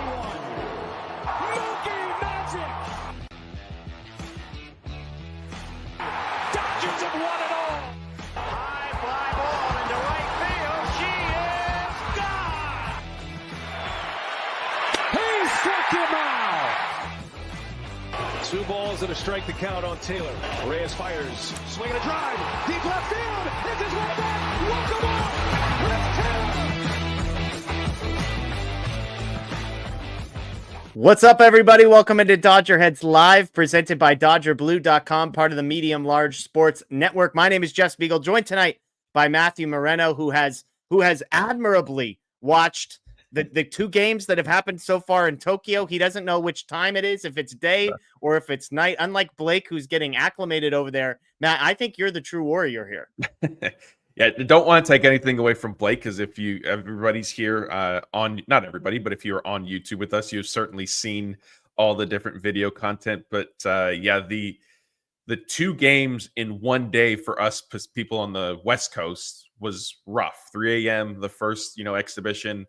one. Mookie Magic. Dodgers have won it all. High fly ball into right field. She is gone. He struck him out. 2 balls and a strike to count on Taylor. Reyes fires, swinging a drive, deep left field. It's his way back. Walk him off. It's Taylor. What's up, everybody? Welcome into DodgerHeads Live, presented by DodgerBlue.com, part of the Medium Large Sports Network. My name is Jeff Spiegel, joined tonight by Matthew Moreno, who has admirably watched the 2 games that have happened so far in Tokyo. He doesn't know which time it is, if it's day or if it's night. Unlike Blake, who's getting acclimated over there. Matt, I think you're the true warrior here. Yeah, don't want to take anything away from Blake, because if everybody's here not everybody, but if you're on YouTube with us, you've certainly seen all the different video content. But yeah, the 2 games in one day for us people on the West Coast was rough. 3 a.m. the first exhibition,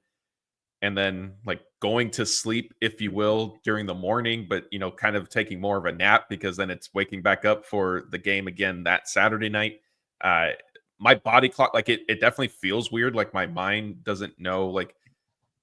and then like going to sleep, if you will, during the morning, but kind of taking more of a nap, because then it's waking back up for the game again that Saturday night. My body clock, like it definitely feels weird. Like my mind doesn't know, like,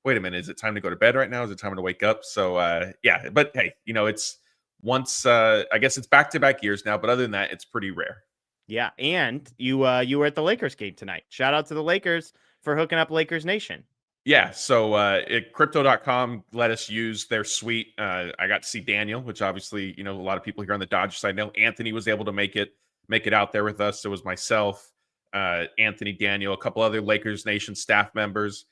wait a minute, is it time to go to bed right now? Is it time to wake up? So yeah, but hey, it's once, I guess it's back-to-back years now, but other than that, it's pretty rare. Yeah. And you were at the Lakers game tonight. Shout out to the Lakers for hooking up Lakers Nation. Yeah. So crypto.com let us use their suite. I got to see Daniel, which obviously, a lot of people here on the Dodger side know. Anthony was able to make it out there with us. It was myself, Anthony, Daniel, a couple other Lakers Nation staff members.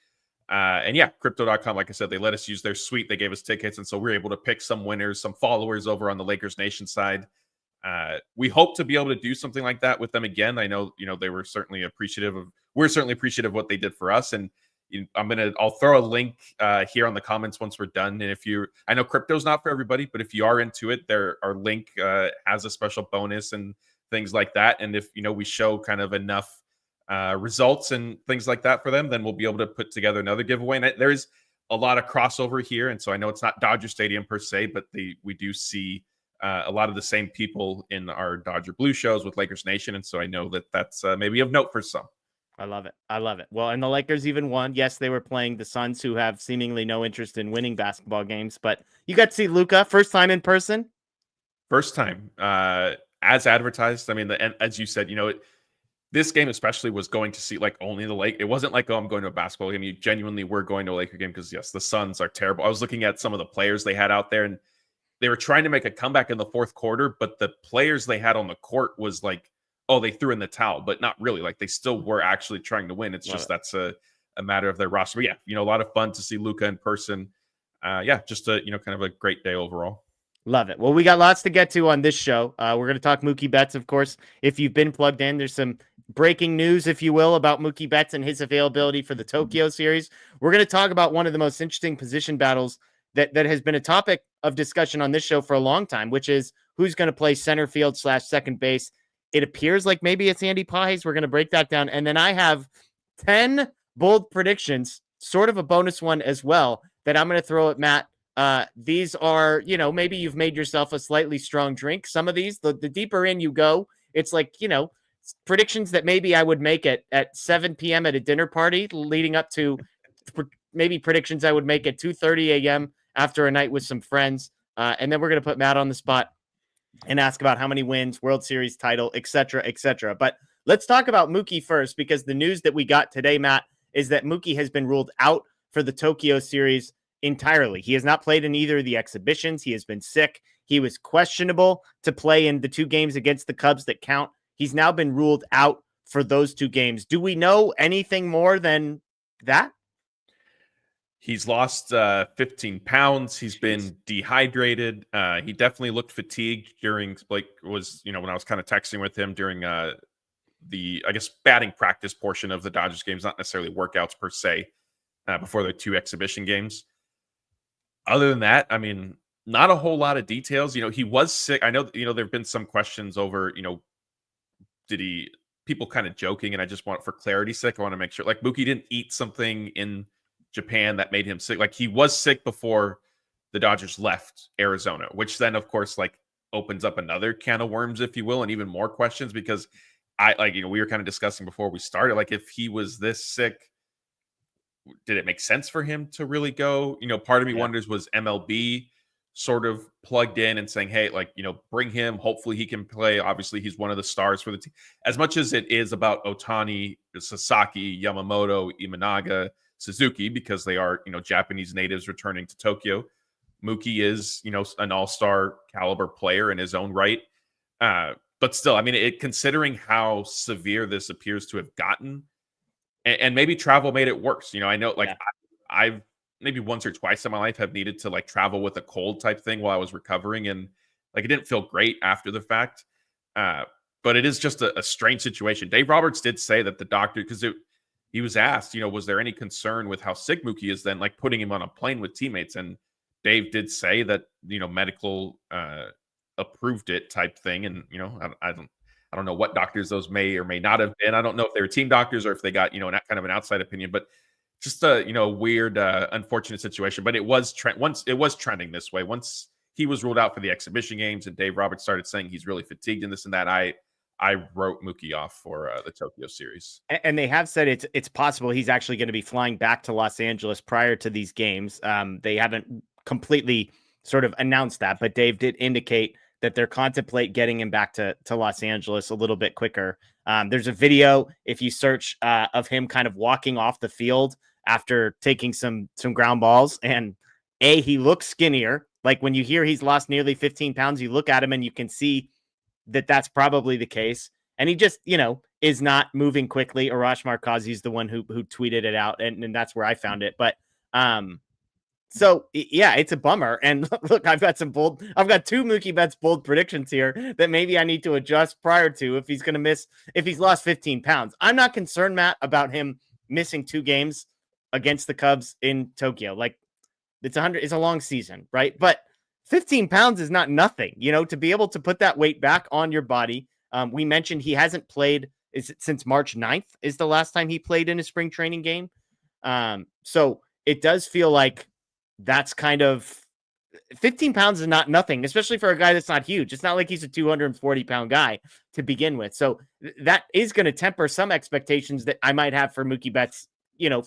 And yeah, crypto.com, like I said, they let us use their suite. They gave us tickets. And so we were able to pick some winners, some followers over on the Lakers Nation side. We hope to be able to do something like that with them again. I know, they were certainly appreciative of of what they did for us. And I'll throw a link here on the comments once we're done. And I know crypto's not for everybody, but if you are into it, our link has a special bonus and things like that. And if we show kind of enough results and things like that for them, then we'll be able to put together another giveaway. And there's a lot of crossover here, and so I know it's not Dodger Stadium per se, but we do see a lot of the same people in our Dodger Blue shows with Lakers Nation, and so I know that's maybe of note for some. I love it. Well, and the Lakers even won. Yes, they were playing the Suns, who have seemingly no interest in winning basketball games, but you got to see Luka first time in person. First time. As advertised. I mean, and as you said, this game especially was going to see like only the Lake. It wasn't like, oh, I'm going to a basketball game. You genuinely were going to a Laker game because, yes, the Suns are terrible. I was looking at some of the players they had out there, and they were trying to make a comeback in the fourth quarter, but the players they had on the court was like, oh, they threw in the towel, but not really. Like they still were actually trying to win. It's just that's a matter of their roster. But yeah, a lot of fun to see Luka in person. Yeah, just a kind of a great day overall. Love it. Well, we got lots to get to on this show. We're going to talk Mookie Betts, of course. If you've been plugged in, there's some breaking news, if you will, about Mookie Betts and his availability for the Tokyo series. We're going to talk about one of the most interesting position battles that has been a topic of discussion on this show for a long time, which is who's going to play center field / second base. It appears like maybe it's Andy Pages. We're going to break that down. And then I have 10 bold predictions, sort of a bonus one as well, that I'm going to throw at Matt. These are, maybe you've made yourself a slightly strong drink. Some of these, the deeper in you go, it's like, predictions that maybe I would make at 7 p.m. at a dinner party, leading up to maybe predictions I would make at 2:30 a.m. after a night with some friends. And then we're going to put Matt on the spot and ask about how many wins, World Series title, et cetera, et cetera. But let's talk about Mookie first, because the news that we got today, Matt, is that Mookie has been ruled out for the Tokyo series entirely. He has not played in either of the exhibitions. He has been sick. He was questionable to play in the 2 games against the Cubs that count. He's now been ruled out for those 2 games. Do we know anything more than that? He's lost 15 pounds. He's been dehydrated. He definitely looked fatigued during, when I was kind of texting with him during the, I guess, batting practice portion of the Dodgers games, not necessarily workouts per se, before the 2 exhibition games. Other than that, I mean, not a whole lot of details. He was sick. I know, there have been some questions over, people kind of joking, and I just want, for clarity's sake, I want to make sure, like, Mookie didn't eat something in Japan that made him sick. Like he was sick before the Dodgers left Arizona, which then of course like opens up another can of worms, if you will, and even more questions because we were kind of discussing before we started, like if he was this sick, did it make sense for him to really go? Part of me wonders, was MLB sort of plugged in and saying, hey, bring him. Hopefully he can play. Obviously, he's one of the stars for the team. As much as it is about Ohtani, Sasaki, Yamamoto, Imanaga, Suzuki, because they are, Japanese natives returning to Tokyo. Mookie is, an all-star caliber player in his own right. But still, considering how severe this appears to have gotten, and maybe travel made it worse. I know, I've maybe once or twice in my life have needed to travel with a cold type thing while I was recovering, and it didn't feel great after the fact. But it is just a strange situation. Dave Roberts did say that the doctor, because he was asked, was there any concern with how sick Mookie is, then putting him on a plane with teammates, and Dave did say that medical approved it type thing, and I don't know what doctors those may or may not have been. I don't know if they were team doctors or if they got, kind of an outside opinion, but just a, weird, unfortunate situation. But it was trending this way. Once he was ruled out for the exhibition games and Dave Roberts started saying he's really fatigued in this and that, I wrote Mookie off for the Tokyo series. And they have said it's possible he's actually going to be flying back to Los Angeles prior to these games. They haven't completely sort of announced that, but Dave did indicate that they're contemplate getting him back to Los Angeles a little bit quicker. There's a video, if you search, of him kind of walking off the field after taking some ground balls. And he looks skinnier. Like when you hear he's lost nearly 15 pounds, you look at him and you can see that that's probably the case. And he just, is not moving quickly. Arash Markazi is the one who tweeted it out. And that's where I found it. But, so yeah, it's a bummer. And look, I've got two Mookie Betts bold predictions here that maybe I need to adjust prior to if he's lost 15 pounds. I'm not concerned, Matt, about him missing 2 games against the Cubs in Tokyo. It's a long season, right? But 15 pounds is not nothing, to be able to put that weight back on your body. We mentioned he hasn't played since March 9th is the last time he played in a spring training game. So it does feel like that's kind of 15 pounds is not nothing, especially for a guy that's not huge. It's not like he's a 240-pound guy to begin with. So that is going to temper some expectations that I might have for Mookie Betts,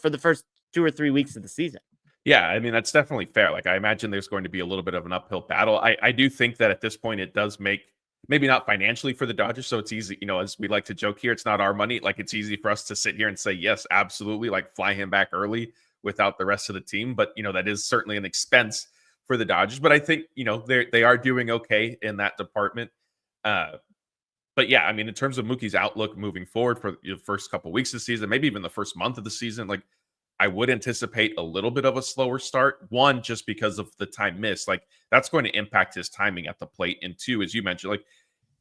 for the first 2 or 3 weeks of the season. Yeah, that's definitely fair. I imagine there's going to be a little bit of an uphill battle. I do think that at this point it does make, maybe not financially for the Dodgers, so it's easy, as we like to joke here, it's not our money. It's easy for us to sit here and say, yes, absolutely, fly him back early without the rest of the team. But, that is certainly an expense for the Dodgers. But I think, they are doing okay in that department. But yeah, in terms of Mookie's outlook moving forward for the first couple of weeks of the season, maybe even the first month of the season, I would anticipate a little bit of a slower start. One, just because of the time missed, that's going to impact his timing at the plate. And two, as you mentioned,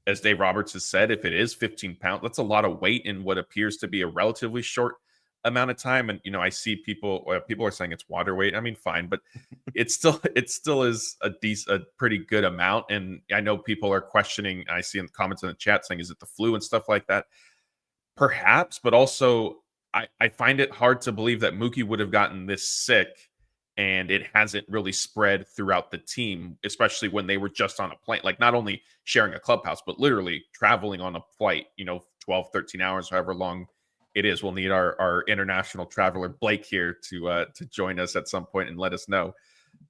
as Dave Roberts has said, if it is 15 pounds, that's a lot of weight in what appears to be a relatively short amount of time. And I see people are saying it's water weight. Fine, but it still is a pretty good amount. And I know people are questioning, I see in the comments in the chat saying, is it the flu and stuff like that? Perhaps, but also I find it hard to believe that Mookie would have gotten this sick and it hasn't really spread throughout the team, especially when they were just on a plane, not only sharing a clubhouse, but literally traveling on a flight, 12, 13 hours, however long it is. We'll need our international traveler Blake here to join us at some point and let us know.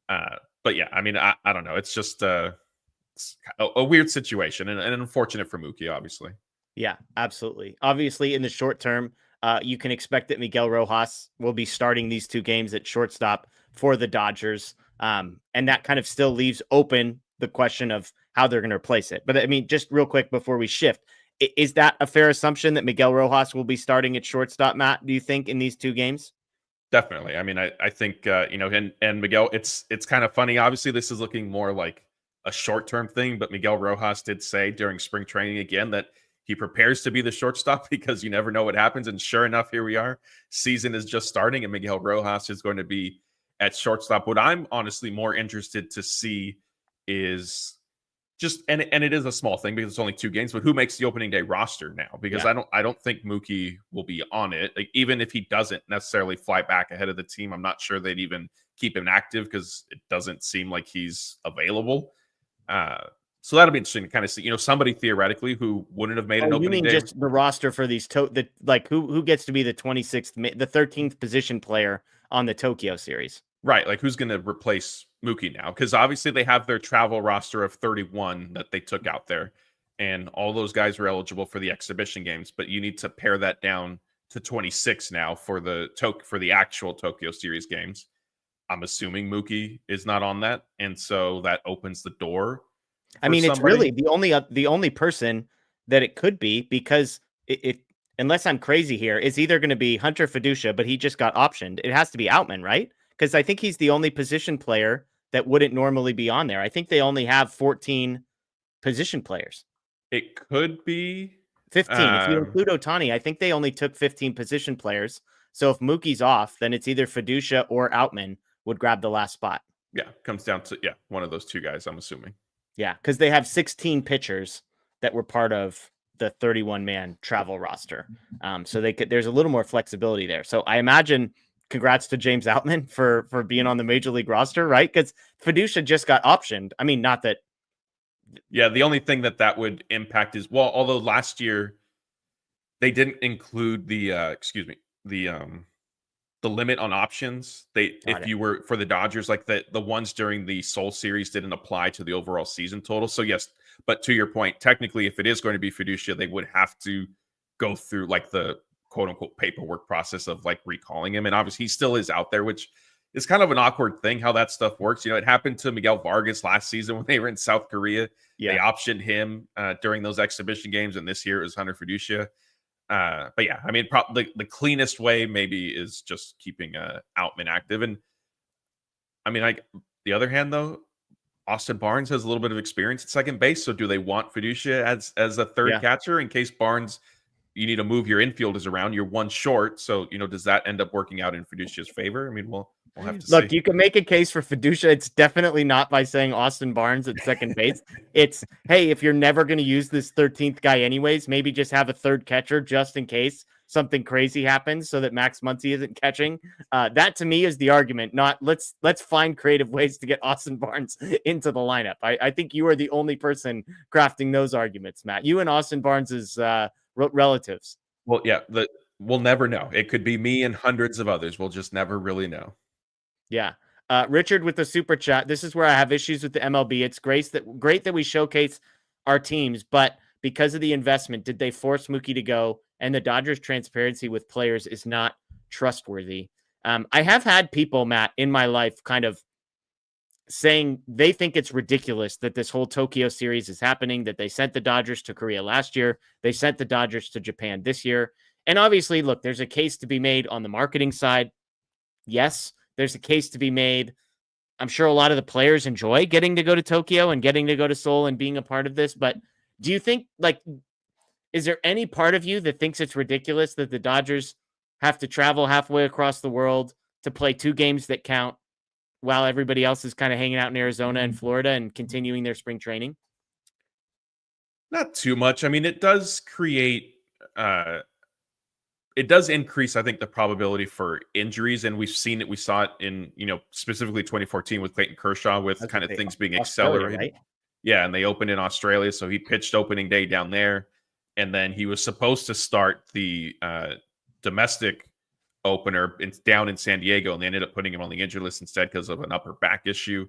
But yeah, I don't know. It's just it's a weird situation and unfortunate for Mookie, obviously. Yeah, absolutely. Obviously, in the short term, you can expect that Miguel Rojas will be starting these 2 games at shortstop for the Dodgers. And that kind of still leaves open the question of how they're going to replace it. But just real quick before we shift, is that a fair assumption that Miguel Rojas will be starting at shortstop, Matt, do you think, in these 2 games? Definitely. I think, and Miguel, it's kind of funny. Obviously, this is looking more like a short-term thing, but Miguel Rojas did say during spring training again that he prepares to be the shortstop because you never know what happens. And sure enough, here we are. Season is just starting and Miguel Rojas is going to be at shortstop. What I'm honestly more interested to see is just and it is a small thing because it's only 2 games, but who makes the opening day roster now? Because Yeah. I don't think Mookie will be on it. Like, even if he doesn't necessarily fly back ahead of the team, I'm not sure they'd even keep him active because it doesn't seem like he's available. So that'll be interesting to kind of see, somebody theoretically who wouldn't have made Oh, an you opening mean day. just the roster for these like who gets to be the 26th, the 13th position player on the Tokyo series? Right, like who's going to replace Mookie now? Because obviously they have their travel roster of 31 that they took out there, and all those guys were eligible for the exhibition games. But you need to pare that down to 26 now for the actual Tokyo Series games. I'm assuming Mookie is not on that, and so that opens the door. I mean, it's somebody. really the only person that it could be, because it unless I'm crazy here, is either going to be Hunter Fiducia, but he just got optioned. It has to be Outman, right? Because I think he's the only position player that wouldn't normally be on there. I think they only have 14 position players. It could be 15. If you include Ohtani, I think they only took 15 position players. So if Mookie's off, then it's either Fiducia or Outman would grab the last spot. Yeah, comes down to one of those 2 guys, I'm assuming. Yeah, because they have 16 pitchers that were part of the 31-man travel roster. So there's a little more flexibility there. So I imagine congrats to James Outman for being on the major league roster, right? Because Fiducia just got optioned. I mean, not that. Yeah, the only thing that would impact is, well, although last year they didn't include the limit on options. If you were for the Dodgers, like the ones during the Seoul series didn't apply to the overall season total. So yes, but to your point, technically, if it is going to be Fiducia, they would have to go through like the quote unquote paperwork process of like recalling him. And obviously he still is out there, which is kind of an awkward thing how that stuff works. It happened to Miguel Vargas last season when they were in South Korea. Yeah. They optioned him during those exhibition games, and this year it was Hunter Fiducia. But yeah, I mean, probably the cleanest way maybe is just keeping Outman active. And I mean, like the other hand, though, Austin Barnes has a little bit of experience at second base. So do they want Fiducia as a third catcher in case Barnes, you need to move your infielders around? You're 1 short. So, does that end up working out in Fiducia's favor? I mean, we'll have to Look, see. you can make a case for Fiducia. It's definitely not by saying Austin Barnes at second base. It's, hey, if you're never going to use this 13th guy anyways, maybe just have a third catcher just in case something crazy happens so that Max Muncy isn't catching. That to me is the argument, not let's find creative ways to get Austin Barnes into the lineup. I think you are the only person crafting those arguments, Matt. You and Austin Barnes' relatives. Well, yeah, we'll never know. It could be me and hundreds of others. We'll just never really know. Yeah. Richard with the super chat. This is where I have issues with the MLB. It's great that we showcase our teams, but because of the investment, did they force Mookie to go? And the Dodgers' transparency with players is not trustworthy. I have had people, Matt, in my life kind of saying they think it's ridiculous that this whole Tokyo series is happening, that they sent the Dodgers to Korea last year. They sent the Dodgers to Japan this year. And obviously, look, there's a case to be made on the marketing side. Yes, there's a case to be made. I'm sure a lot of the players enjoy getting to go to Tokyo and getting to go to Seoul and being a part of this. But do you think, is there any part of you that thinks it's ridiculous that the Dodgers have to travel halfway across the world to play 2 games that count while everybody else is kind of hanging out in Arizona and Florida and continuing their spring training? Not too much. I mean, it does create it does increase, I think, the probability for injuries, and we've seen it. We saw it in, specifically 2014 with Clayton Kershaw, with kind of things being accelerated. Right? Yeah, and they opened in Australia, so he pitched opening day down there, and then he was supposed to start the domestic opener down in San Diego, and they ended up putting him on the injured list instead because of an upper back issue.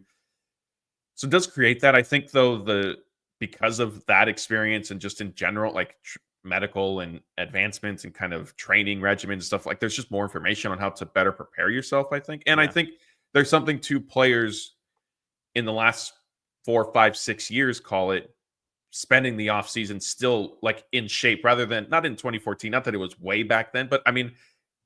So it does create that. I think, though, because of that experience and just in general, like medical and advancements and kind of training regimens and stuff, like there's just more information on how to better prepare yourself, I think. And I think there's something to players in the last 4, 5, 6 years, call it, spending the off season still like in shape rather than not in 2014. Not that it was way back then, but I mean,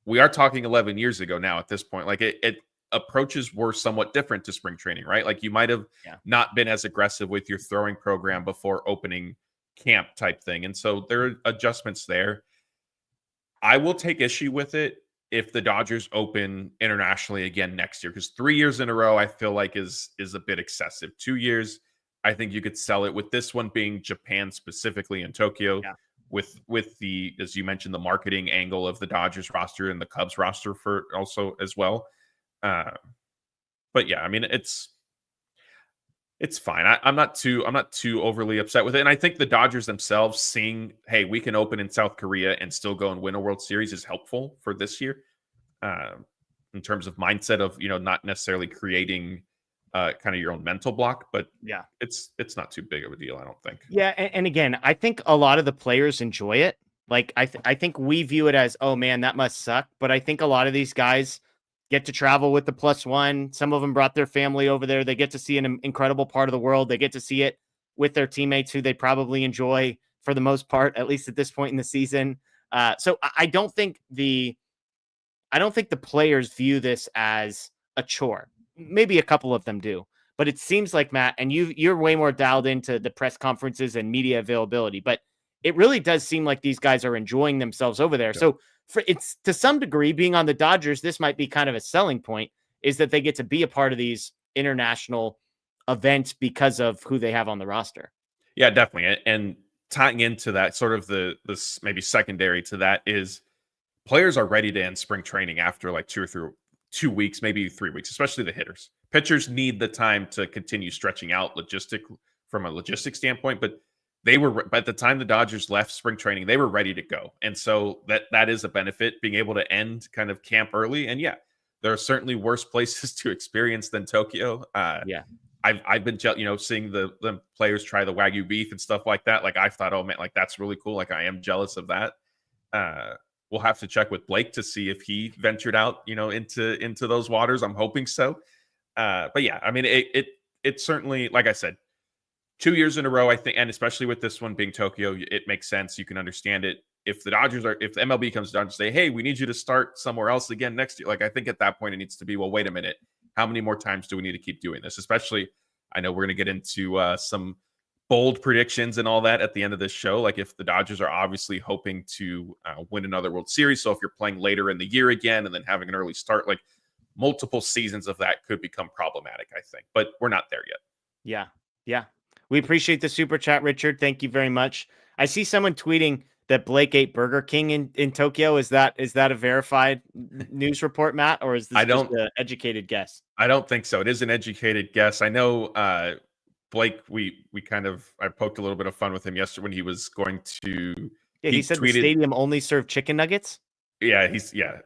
we are talking 11 years ago now at this point. Like it approaches were somewhat different to spring training, right? Like you might have not been as aggressive with your throwing program before opening camp type thing. And so there are adjustments there. I will take issue with it if the Dodgers open internationally again next year, because 3 years in a row, I feel like is a bit excessive. 2 years, I think you could sell it with this one being Japan specifically in Tokyo. Yeah. With the, as you mentioned, the marketing angle of the Dodgers roster and the Cubs roster for also as well. But yeah, I mean, it's fine. I'm not too overly upset with it. And I think the Dodgers themselves seeing, hey, we can open in South Korea and still go and win a World Series is helpful for this year. In terms of mindset of, not necessarily creating kind of your own mental block, but Yeah, it's not too big of a deal, I don't think. yeah, and again, I think a lot of the players enjoy it. Like I think we view it as, oh man, that must suck. But I think a lot of these guys get to travel with the +1. Some of them brought their family over there. They get to see an incredible part of the world. They get to see it with their teammates who they probably enjoy for the most part, at least at this point in the season. So I don't think the players view this as a chore. Maybe a couple of them do, but it seems like, Matt, and you're way more dialed into the press conferences and media availability, but it really does seem like these guys are enjoying themselves over there. Yeah. So it's to some degree, being on the Dodgers, this might be kind of a selling point, is that they get to be a part of these international events because of who they have on the roster. Yeah, definitely. And tying into that, sort of this maybe secondary to that is players are ready to end spring training after like 2 weeks, maybe 3 weeks, especially the hitters. Pitchers need the time to continue stretching out from a logistic standpoint, but they were, by the time the Dodgers left spring training, they were ready to go. And so that is a benefit, being able to end kind of camp early. And yeah, there are certainly worse places to experience than Tokyo. Yeah. I've been, seeing the players try the Wagyu beef and stuff like that. Like I thought, oh man, like that's really cool. Like I am jealous of that. We'll have to check with Blake to see if he ventured out, into those waters. I'm hoping so. But yeah, I mean, it certainly, like I said, 2 years in a row, I think, and especially with this one being Tokyo, it makes sense. You can understand it. If the MLB comes down to say, hey, we need you to start somewhere else again next year, like I think at that point it needs to be, well, wait a minute, how many more times do we need to keep doing this? Especially, I know we're going to get into some bold predictions and all that at the end of this show. Like if the Dodgers are obviously hoping to win another World Series, so if you're playing later in the year again and then having an early start, like multiple seasons of that could become problematic, I think. But we're not there yet. Yeah. Yeah. We appreciate the super chat, Richard. Thank you very much. I see someone tweeting that Blake ate Burger King in Tokyo. Is that a verified news report, Matt, or is this just an educated guess? I don't think so. It is an educated guess. I know Blake, I poked a little bit of fun with him yesterday when he was going to. Yeah, he said tweeted, the stadium only served chicken nuggets. Yeah,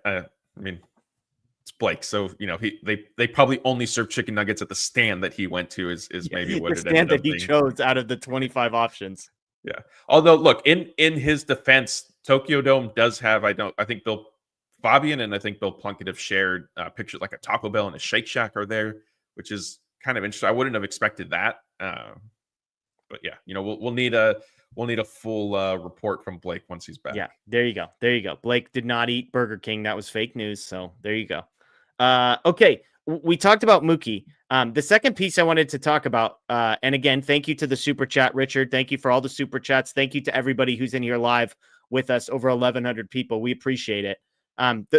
I mean, it's Blake, so they probably only serve chicken nuggets at the stand that he went to. Is maybe what the stand that he chose out of the 25 options. Yeah. Although, look, in his defense, Tokyo Dome does have. I think Bill Fabian and I think Bill Plunkett have shared pictures, like a Taco Bell and a Shake Shack are there, which is kind of interesting. I wouldn't have expected that. But yeah, we'll need a full report from Blake once he's back. Yeah, there you go. Blake did not eat Burger King. That was fake news. So there you go. Okay, we talked about Mookie. The second piece I wanted to talk about, and again, thank you to the super chat, Richard. Thank you for all the super chats. Thank you to everybody who's in here live with us, over 1,100 people. We appreciate it.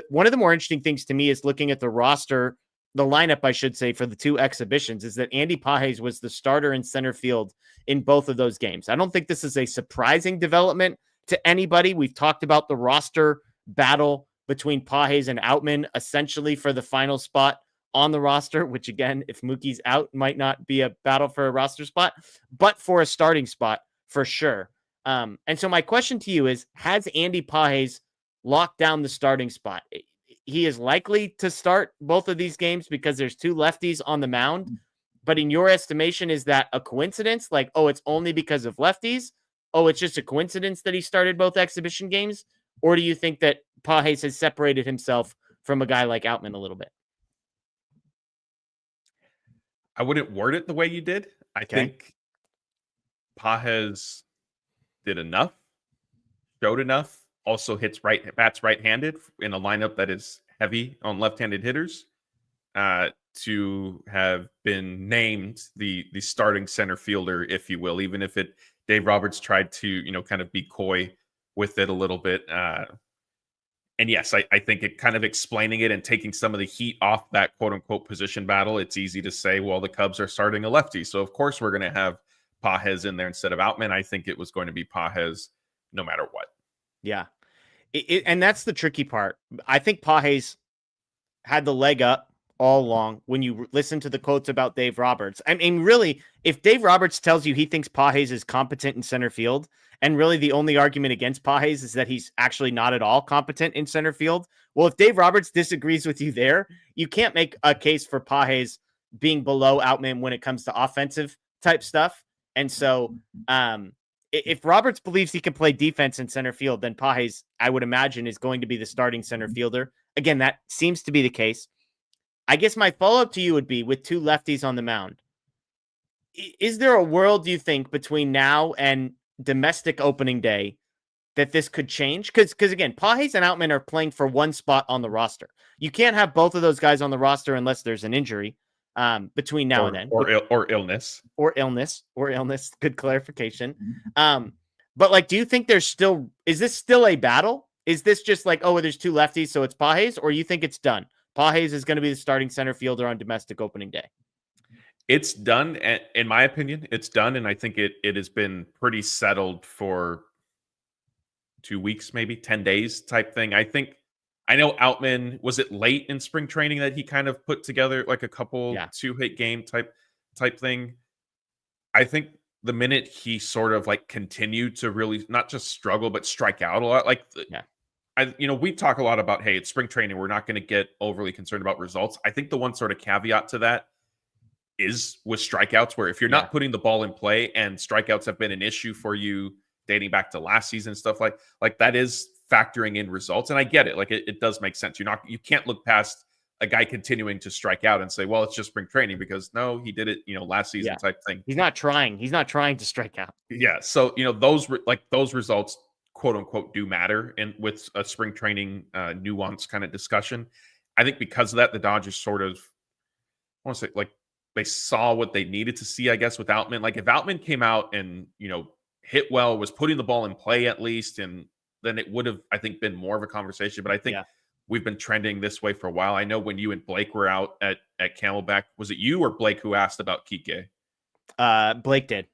One of the more interesting things to me is looking at the roster, the lineup, I should say, for the two exhibitions, is that Andy Pages was the starter in center field in both of those games. I don't think this is a surprising development to anybody. We've talked about the roster battle between Pages and Outman, essentially for the final spot on the roster, which again, if Mookie's out, might not be a battle for a roster spot, but for a starting spot for sure. And so my question to you is, has Andy Pages locked down the starting spot? He is likely to start both of these games because there's two lefties on the mound. But in your estimation, is that a coincidence? Like, oh, it's only because of lefties? Oh, it's just a coincidence that he started both exhibition games? Or do you think that Pages has separated himself from a guy like Outman a little bit? I wouldn't word it the way you did. I think Pages did enough, showed enough, also bats right-handed in a lineup that is heavy on left-handed hitters, to have been named the starting center fielder, if you will, even if Dave Roberts tried to, kind of be coy with it a little bit. And yes, I think it kind of explaining it and taking some of the heat off that quote unquote position battle. It's easy to say, well, the Cubs are starting a lefty, so of course we're going to have Pages in there instead of Outman, I think it was going to be Pages no matter what. Yeah. And that's the tricky part. I think Pages had the leg up all along when you listen to the quotes about Dave Roberts. I mean, really, if Dave Roberts tells you he thinks Pages is competent in center field, and really the only argument against Pages is that he's actually not at all competent in center field, well, if Dave Roberts disagrees with you there, you can't make a case for Pages being below Outman when it comes to offensive type stuff. And so if Roberts believes he can play defense in center field, then Pages, I would imagine, is going to be the starting center fielder. Again, that seems to be the case. I guess my follow-up to you would be, with two lefties on the mound, is there a world, do you think, between now and domestic opening day that this could change? Because again, Pages and Outman are playing for one spot on the roster. You can't have both of those guys on the roster unless there's an injury between now and then. Or illness. Or illness. Good clarification. But like, do you think is this still a battle? Is this just like, oh, there's two lefties, so it's Pages, or you think it's done? Pages is going to be the starting center fielder on domestic opening day. It's done. In my opinion, it's done. And I think it has been pretty settled for 2 weeks, maybe 10 days type thing. I know Outman, was it late in spring training that he kind of put together like a couple 2-hit game type thing? I think the minute he sort of like continued to really not just struggle, but strike out a lot, we talk a lot about, hey, it's spring training, we're not going to get overly concerned about results. I think the one sort of caveat to that is with strikeouts, where if you're not putting the ball in play, and strikeouts have been an issue for you dating back to last season and stuff like that is factoring in results. And I get it. Like it does make sense. You can't look past a guy continuing to strike out and say, well, it's just spring training, because no, he did it, last season type thing. He's not trying to strike out. Yeah. So, those results, quote unquote, do matter. And with a spring training nuance kind of discussion, I think because of that, the Dodgers sort of, I want to say, like, they saw what they needed to see, I guess, with Outman. Like if Outman came out and, hit well, was putting the ball in play at least, and then it would have, I think, been more of a conversation. But I think we've been trending this way for a while. I know when you and Blake were out at Camelback, was it you or Blake who asked about Kike? Blake did.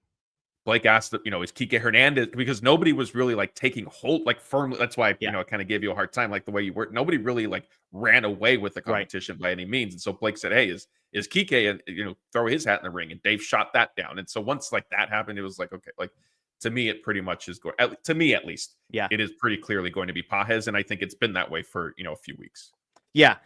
Blake asked, is Kike Hernandez, because nobody was really like taking hold, like firmly. That's why, I kind of gave you a hard time, like the way you were. Nobody really like ran away with the competition by any means. And so Blake said, hey, is Kike, and throw his hat in the ring. And Dave shot that down. And so once like that happened, it was like, okay, like to me, it pretty much is going, to me at least, it is pretty clearly going to be Pages. And I think it's been that way for, a few weeks. Yeah.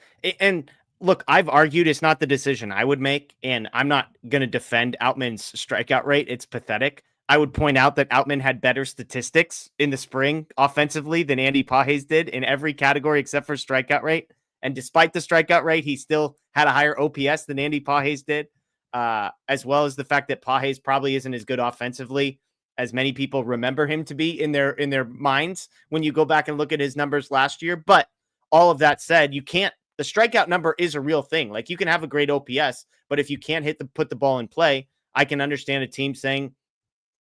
And look, I've argued it's not the decision I would make, and I'm not going to defend Outman's strikeout rate. It's pathetic. I would point out that Outman had better statistics in the spring offensively than Andy Pages did in every category except for strikeout rate. And despite the strikeout rate, he still had a higher OPS than Andy Pages did, as well as the fact that Pages probably isn't as good offensively as many people remember him to be in their minds when you go back and look at his numbers last year. But all of that said, the strikeout number is a real thing. Like you can have a great OPS, but if you can't put the ball in play, I can understand a team saying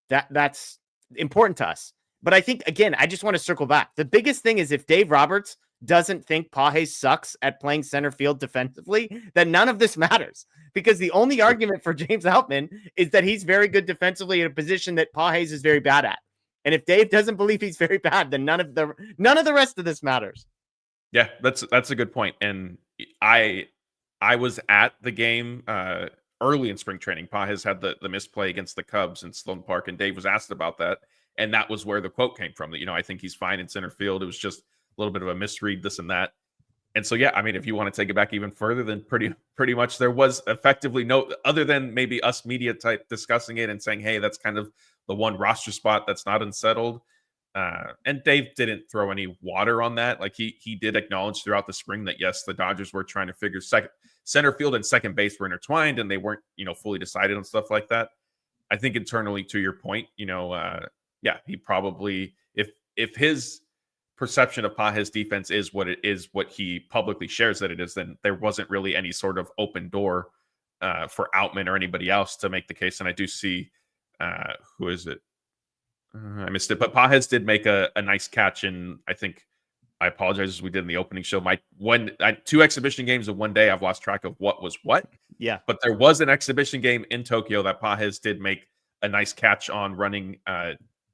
that's important to us. But I think, again, I just want to circle back. The biggest thing is if Dave Roberts doesn't think Pages sucks at playing center field defensively, then none of this matters, because the only argument for James Outman is that he's very good defensively in a position that Pages is very bad at. And if Dave doesn't believe he's very bad, then none of the rest of this matters. Yeah, that's a good point. And I was at the game early in spring training. Pages had the misplay against the Cubs in Sloan Park, and Dave was asked about that. And that was where the quote came from, that, I think he's fine in center field. It was just a little bit of a misread, this and that. And so, yeah, I mean, if you want to take it back even further, then pretty much there was effectively no, other than maybe us media type discussing it and saying, hey, that's kind of the one roster spot that's not unsettled. And Dave didn't throw any water on that. Like he did acknowledge throughout the spring that, yes, the Dodgers were trying to figure center field and second base were intertwined, and they weren't, fully decided on stuff like that. I think internally, to your point, he probably, if his perception of Pages defense is what it is, what he publicly shares that it is, then there wasn't really any sort of open door for Outman or anybody else to make the case. And I do see, who is it? I missed it, but Pages did make a nice catch. And I think, I apologize, as we did in the opening show, two exhibition games in one day, I've lost track of what was what. Yeah. But there was an exhibition game in Tokyo that Pages did make a nice catch on running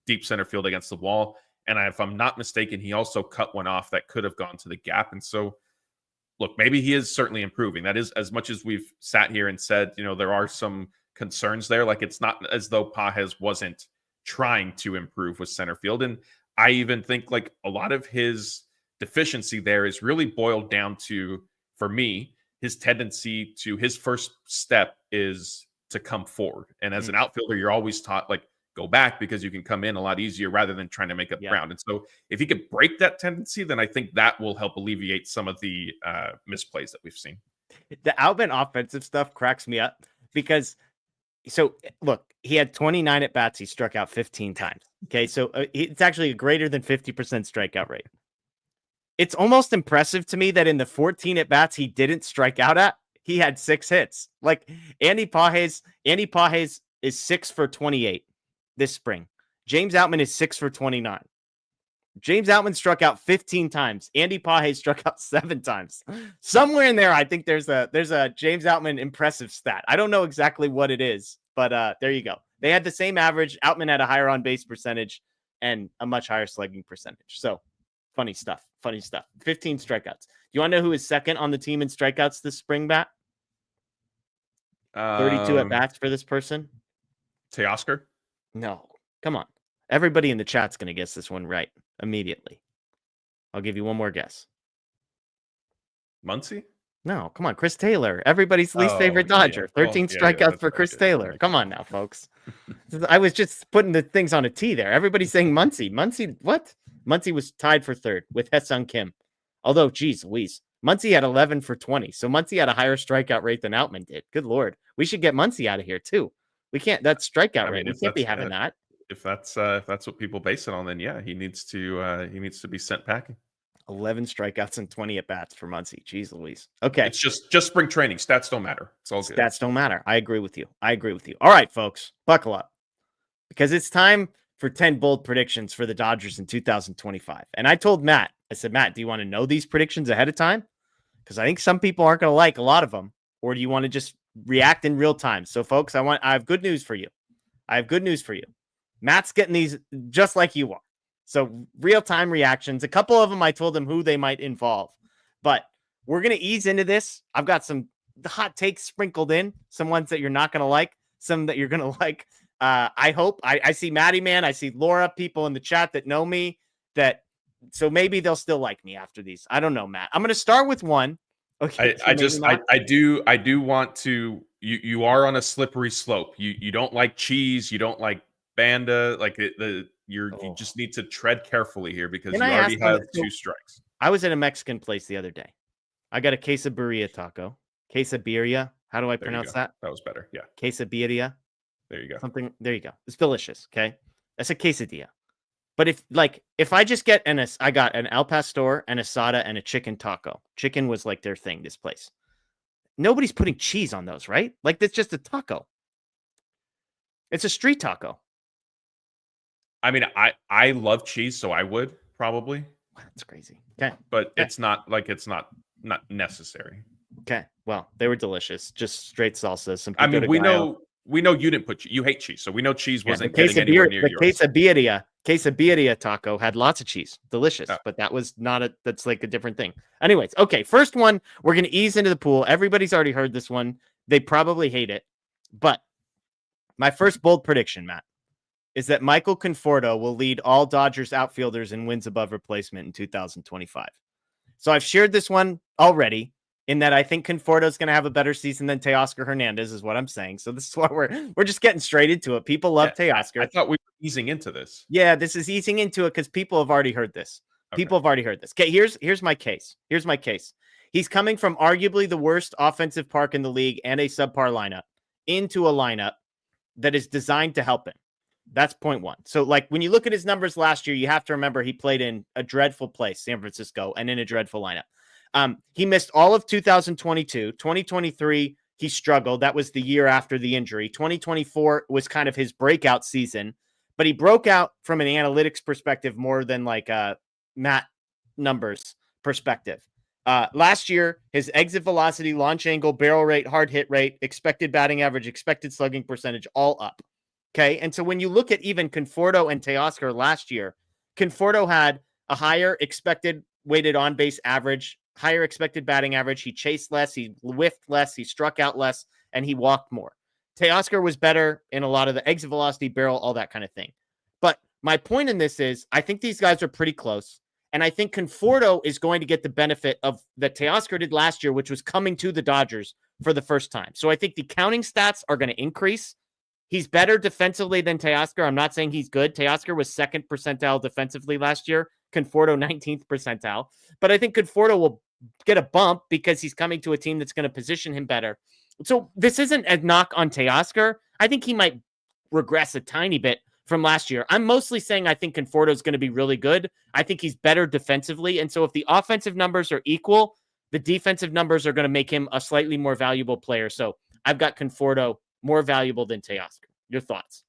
deep center field against the wall. And if I'm not mistaken, he also cut one off that could have gone to the gap. And so, look, maybe he is certainly improving. That is, as much as we've sat here and said, there are some concerns there. Like, it's not as though Pages wasn't trying to improve with center field. And I even think like a lot of his deficiency there is really boiled down to, for me, his tendency to his first step is to come forward. And as an outfielder, you're always taught like, go back because you can come in a lot easier rather than trying to make up ground. And so if he could break that tendency, then I think that will help alleviate some of the misplays that we've seen. The Outman offensive stuff cracks me up because, so look, he had 29 at bats. He struck out 15 times. Okay. So it's actually a greater than 50% strikeout rate. It's almost impressive to me that in the 14 at bats he didn't strike out at, he had 6 hits. Like Andy Pages is 6 for 28 this spring. James Outman is 6 for 29. James Outman struck out 15 times. Andy Pages struck out 7 times. Somewhere in there, I think there's a James Outman impressive stat. I don't know exactly what it is, but there you go. They had the same average. Outman had a higher on base percentage and a much higher slugging percentage. So funny stuff. 15 strikeouts. Do you want to know who is second on the team in strikeouts this spring, Matt? 32 at bats for this person. Teoscar? No, come on. Everybody in the chat's going to guess this one right immediately. I'll give you one more guess. Muncy? No, come on. Chris Taylor, everybody's least favorite Dodger. 13 strikeouts for Chris Taylor. Come on now, folks. I was just putting the things on a tee there. Everybody's saying Muncy. Muncy, what? Muncy was tied for third with Hesung Kim. Although, geez Louise, Muncy had 11 for 20. So Muncy had a higher strikeout rate than Outman did. Good Lord. We should get Muncy out of here too. We can't. That's strikeout rate. We can't be having that. If that's what people base it on, then yeah, he needs to be sent packing. 11 strikeouts and 20 at bats for Muncy. Jeez Louise. Okay, it's just spring training. Stats don't matter. It's all good. Stats don't matter. I agree with you. All right, folks, buckle up because it's time for 10 bold predictions for the Dodgers in 2025. And I told Matt, I said, Matt, do you want to know these predictions ahead of time? Because I think some people aren't going to like a lot of them, or do you want to just react in real time? So, folks, I have good news for you. Matt's getting these just like you are. So real-time reactions. A couple of them, I told him who they might involve. But we're going to ease into this. I've got some hot takes sprinkled in. Some ones that you're not going to like. Some that you're going to like. I hope. I see Maddie Man. I see Laura, people in the chat that know me. So maybe they'll still like me after these. I don't know, Matt. I'm going to start with one. Okay. I do want to. You are on a slippery slope. You don't like cheese. You don't like Banda. Like you just need to tread carefully here because you already have 2 strikes. I was at a Mexican place the other day. I got a quesabirria taco. Quesabirria. How do I pronounce that? That was better. Yeah. Quesabirria. There you go. There you go. It's delicious. Okay. That's a quesadilla. But if I just get I got an al pastor, an asada, and a chicken taco. Chicken was like their thing, this place. Nobody's putting cheese on those, right? Like that's just a taco. It's a street taco. I mean, I love cheese, so I would probably. That's crazy. Okay. But it's not necessary. Okay. Well, they were delicious. Just straight salsa. I mean, we know you didn't put you hate cheese, so we know cheese wasn't getting anywhere near yours. The quesabirria taco had lots of cheese. Delicious. But that was that's like a different thing. Anyways, okay. First one, we're going to ease into the pool. Everybody's already heard this one. They probably hate it. But my first bold prediction, Matt, is that Michael Conforto will lead all Dodgers outfielders in wins above replacement in 2025. So I've shared this one already in that I think Conforto is going to have a better season than Teoscar Hernandez is what I'm saying. So this is why we're just getting straight into it. People love Teoscar. I thought we were easing into this. Yeah, this is easing into it because people have already heard this. Okay. People have already heard this. Okay, here's my case. He's coming from arguably the worst offensive park in the league and a subpar lineup into a lineup that is designed to help him. That's point one. So, like, when you look at his numbers last year, you have to remember he played in a dreadful place, San Francisco, and in a dreadful lineup. He missed all of 2022. 2023, he struggled. That was the year after the injury. 2024 was kind of his breakout season, but he broke out from an analytics perspective more than like Matt numbers perspective. Last year, his exit velocity, launch angle, barrel rate, hard hit rate, expected batting average, expected slugging percentage, all up. Okay. And so when you look at even Conforto and Teoscar last year, Conforto had a higher expected weighted on base average, higher expected batting average. He chased less, he whiffed less, he struck out less, and he walked more. Teoscar was better in a lot of the exit velocity, barrel, all that kind of thing. But my point in this is I think these guys are pretty close. And I think Conforto is going to get the benefit of that Teoscar did last year, which was coming to the Dodgers for the first time. So I think the counting stats are going to increase. He's better defensively than Teoscar. I'm not saying he's good. Teoscar was 2nd percentile defensively last year. Conforto 19th percentile. But I think Conforto will get a bump because he's coming to a team that's going to position him better. So this isn't a knock on Teoscar. I think he might regress a tiny bit from last year. I'm mostly saying I think Conforto is going to be really good. I think he's better defensively. And so if the offensive numbers are equal, the defensive numbers are going to make him a slightly more valuable player. So I've got Conforto more valuable than Teoscar. Your thoughts?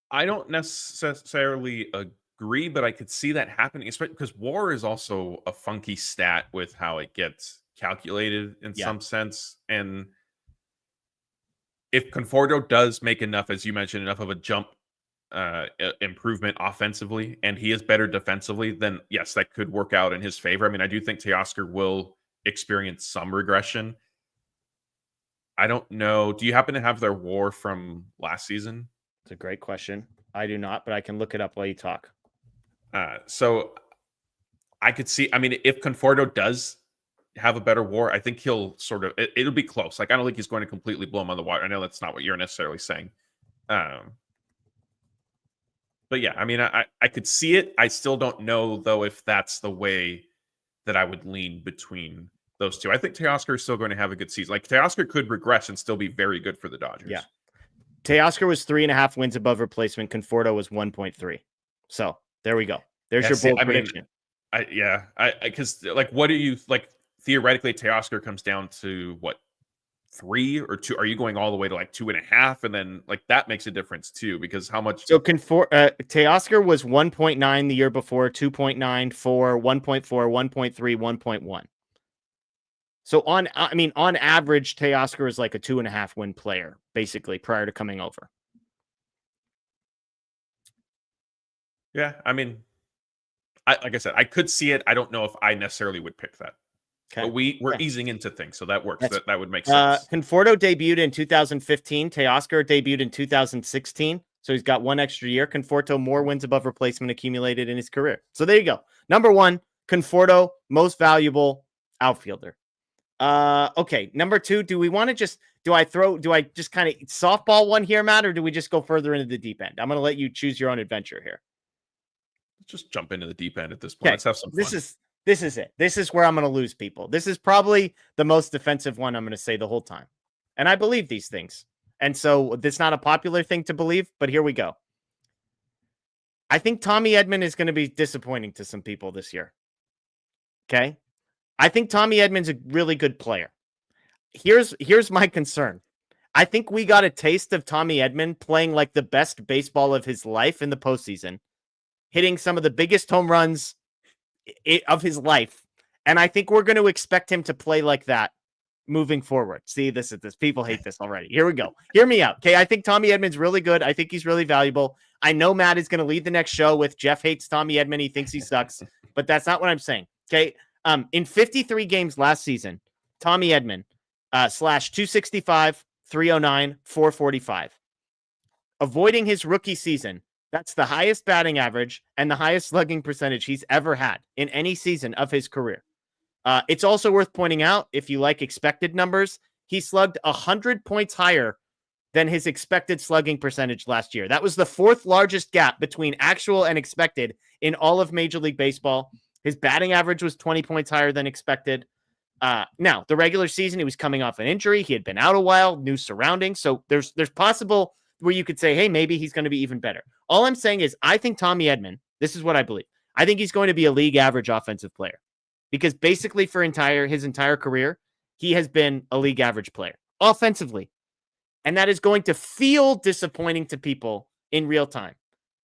I don't necessarily agree, but I could see that happening, especially because WAR is also a funky stat with how it gets calculated in some sense. And if Conforto does make enough, as you mentioned, enough of a jump improvement offensively, and he is better defensively, then yes, that could work out in his favor. I mean, I do think Teoscar will experience some regression. I don't know. Do you happen to have their WAR from last season? It's a great question. I do not, but I can look it up while you talk. So I could see, I mean, if Conforto does have a better WAR, I think he'll sort of, it'll be close. Like, I don't think he's going to completely blow him on the water. I know that's not what you're necessarily saying. But yeah, I mean, I could see it. I still don't know, though, if that's the way that I would lean between those two. I think Teoscar is still going to have a good season. Like, Teoscar could regress and still be very good for the Dodgers. Yeah. Teoscar was 3.5 wins above replacement. Conforto was 1.3. So there we go. There's your bold prediction. Because like, what do you like? Theoretically, Teoscar comes down to what, 3 or 2? Are you going all the way to like 2.5? And then like that makes a difference too, because how much? So Teoscar was 1.9 the year before, 2.9, 4, 1.4, 1.3, 1.1. So on average, Teoscar is like a 2.5 win player, basically, prior to coming over. Yeah, I mean, like I said, I could see it. I don't know if I necessarily would pick that. Okay. But we're easing into things, so that works. That would make sense. Conforto debuted in 2015. Teoscar debuted in 2016. So he's got 1 extra year. Conforto more wins above replacement accumulated in his career. So there you go. Number 1, Conforto, most valuable outfielder. Okay. Number 2, do I just kind of softball one here, Matt, or do we just go further into the deep end? I'm going to let you choose your own adventure here. Just jump into the deep end at this point. Let's have some fun. This is it. This is where I'm going to lose people. This is probably the most defensive one I'm going to say the whole time. And I believe these things. And so it's not a popular thing to believe, but here we go. I think Tommy Edman is going to be disappointing to some people this year. Okay. I think Tommy Edman's a really good player. Here's my concern. I think we got a taste of Tommy Edman playing like the best baseball of his life in the postseason, hitting some of the biggest home runs of his life. And I think we're going to expect him to play like that moving forward. See, this. People hate this already. Here we go. Hear me out. Okay. I think Tommy Edman's really good. I think he's really valuable. I know Matt is going to lead the next show with Jeff hates Tommy Edman. He thinks he sucks, but that's not what I'm saying. Okay. In 53 games last season, Tommy Edman, slash 265, 309, 445. Avoiding his rookie season, that's the highest batting average and the highest slugging percentage he's ever had in any season of his career. It's also worth pointing out, if you like expected numbers, he slugged 100 points higher than his expected slugging percentage last year. That was the 4th largest gap between actual and expected in all of Major League Baseball. His batting average was 20 points higher than expected. Now, the regular season, he was coming off an injury. He had been out a while, new surroundings. So there's possible where you could say, hey, maybe he's going to be even better. All I'm saying is I think Tommy Edman, this is what I believe. I think he's going to be a league average offensive player because basically for his entire career, he has been a league average player offensively. And that is going to feel disappointing to people in real time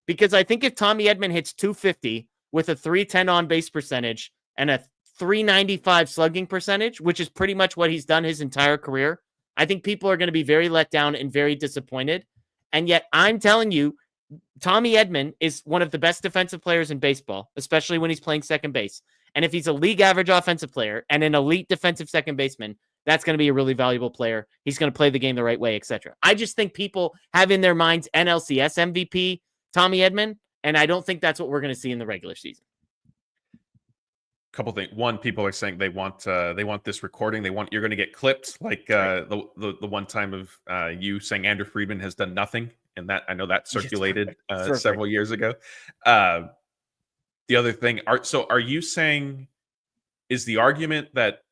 because I think if Tommy Edman hits 250 with a 310 on base percentage and a 395 slugging percentage, which is pretty much what he's done his entire career, I think people are going to be very let down and very disappointed. And yet I'm telling you, Tommy Edman is one of the best defensive players in baseball, especially when he's playing second base. And if he's a league average offensive player and an elite defensive second baseman, that's going to be a really valuable player. He's going to play the game the right way, etc. I just think people have in their minds NLCS MVP Tommy Edman, and I don't think that's what we're going to see in the regular season. Couple things. One, people are saying they want this recording. You're going to get clipped, like the one time of you saying Andrew Friedman has done nothing, and that I know that circulated several years ago. The other thing, are you saying is the argument that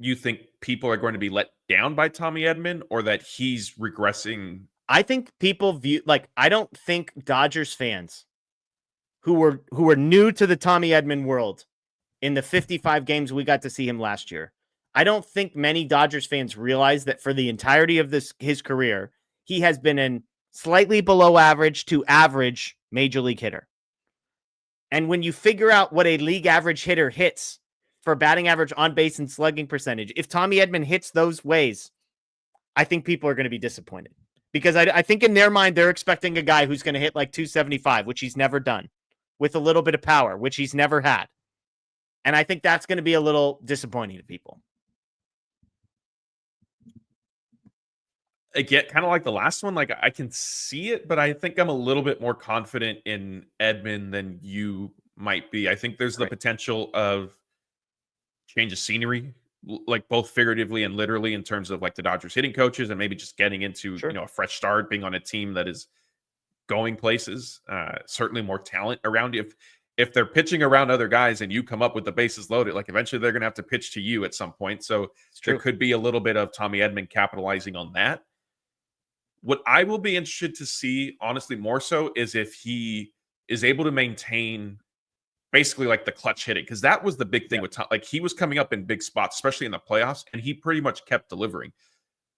you think people are going to be let down by Tommy Edman, or that he's regressing? I think people view I don't think Dodgers fans who were new to the Tommy Edman world in the 55 games we got to see him last year, I don't think many Dodgers fans realize that for the entirety of his career, he has been an slightly below average to average major league hitter. And when you figure out what a league average hitter hits for batting average, on base, and slugging percentage, if Tommy Edman hits those ways, I think people are going to be disappointed. Because I think in their mind, they're expecting a guy who's going to hit like 275, which he's never done, with a little bit of power, which he's never had. And I think that's going to be a little disappointing to people. Again, kind of like the last one, I can see it, but I think I'm a little bit more confident in Edman than you might be. I think there's the potential of change of scenery, like both figuratively and literally, in terms of like the Dodgers hitting coaches, and maybe just getting into a fresh start, being on a team that is going places. Certainly more talent around you. If they're pitching around other guys and you come up with the bases loaded, eventually they're going to have to pitch to you at some point. So there could be a little bit of Tommy Edman capitalizing on that. What I will be interested to see, honestly, more so, is if he is able to maintain basically like the clutch hitting, because that was the big thing with Tom. He was coming up in big spots, especially in the playoffs, and he pretty much kept delivering.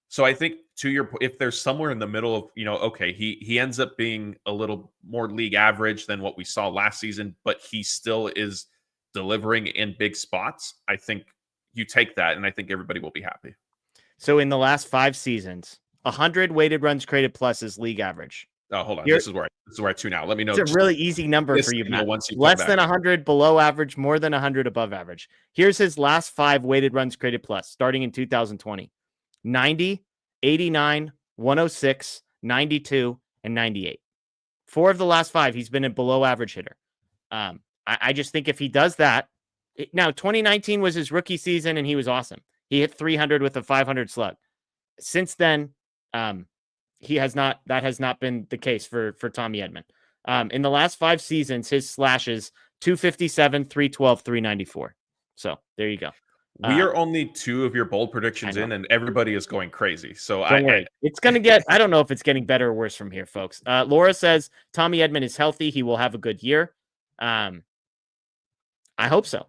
So I think, to your point, if there's somewhere in the middle of, okay, he ends up being a little more league average than what we saw last season, but he still is delivering in big spots, I think you take that, and I think everybody will be happy. So in the last 5 seasons, 100 weighted runs created plus is league average. Oh, hold on. This is where I tune out. Let me know. It's a really easy number for you, Matt. Less than 100, below average, more than 100, above average. Here's his last 5 weighted runs created plus, starting in 2020. 90, 89, 106, 92, and 98. 4 of the last 5, he's been a below average hitter. I just think if he does that, now 2019 was his rookie season and he was awesome. He hit 300 with a 500 slug. Since then, that has not been the case for Tommy Edman. In the last 5 seasons, his slashes 257, 312, 394. So there you go. We are only 2 of your bold predictions in, and everybody is going crazy. So don't worry. It's going to get, I don't know if it's getting better or worse from here, folks. Laura says Tommy Edman is healthy. He will have a good year. I hope so.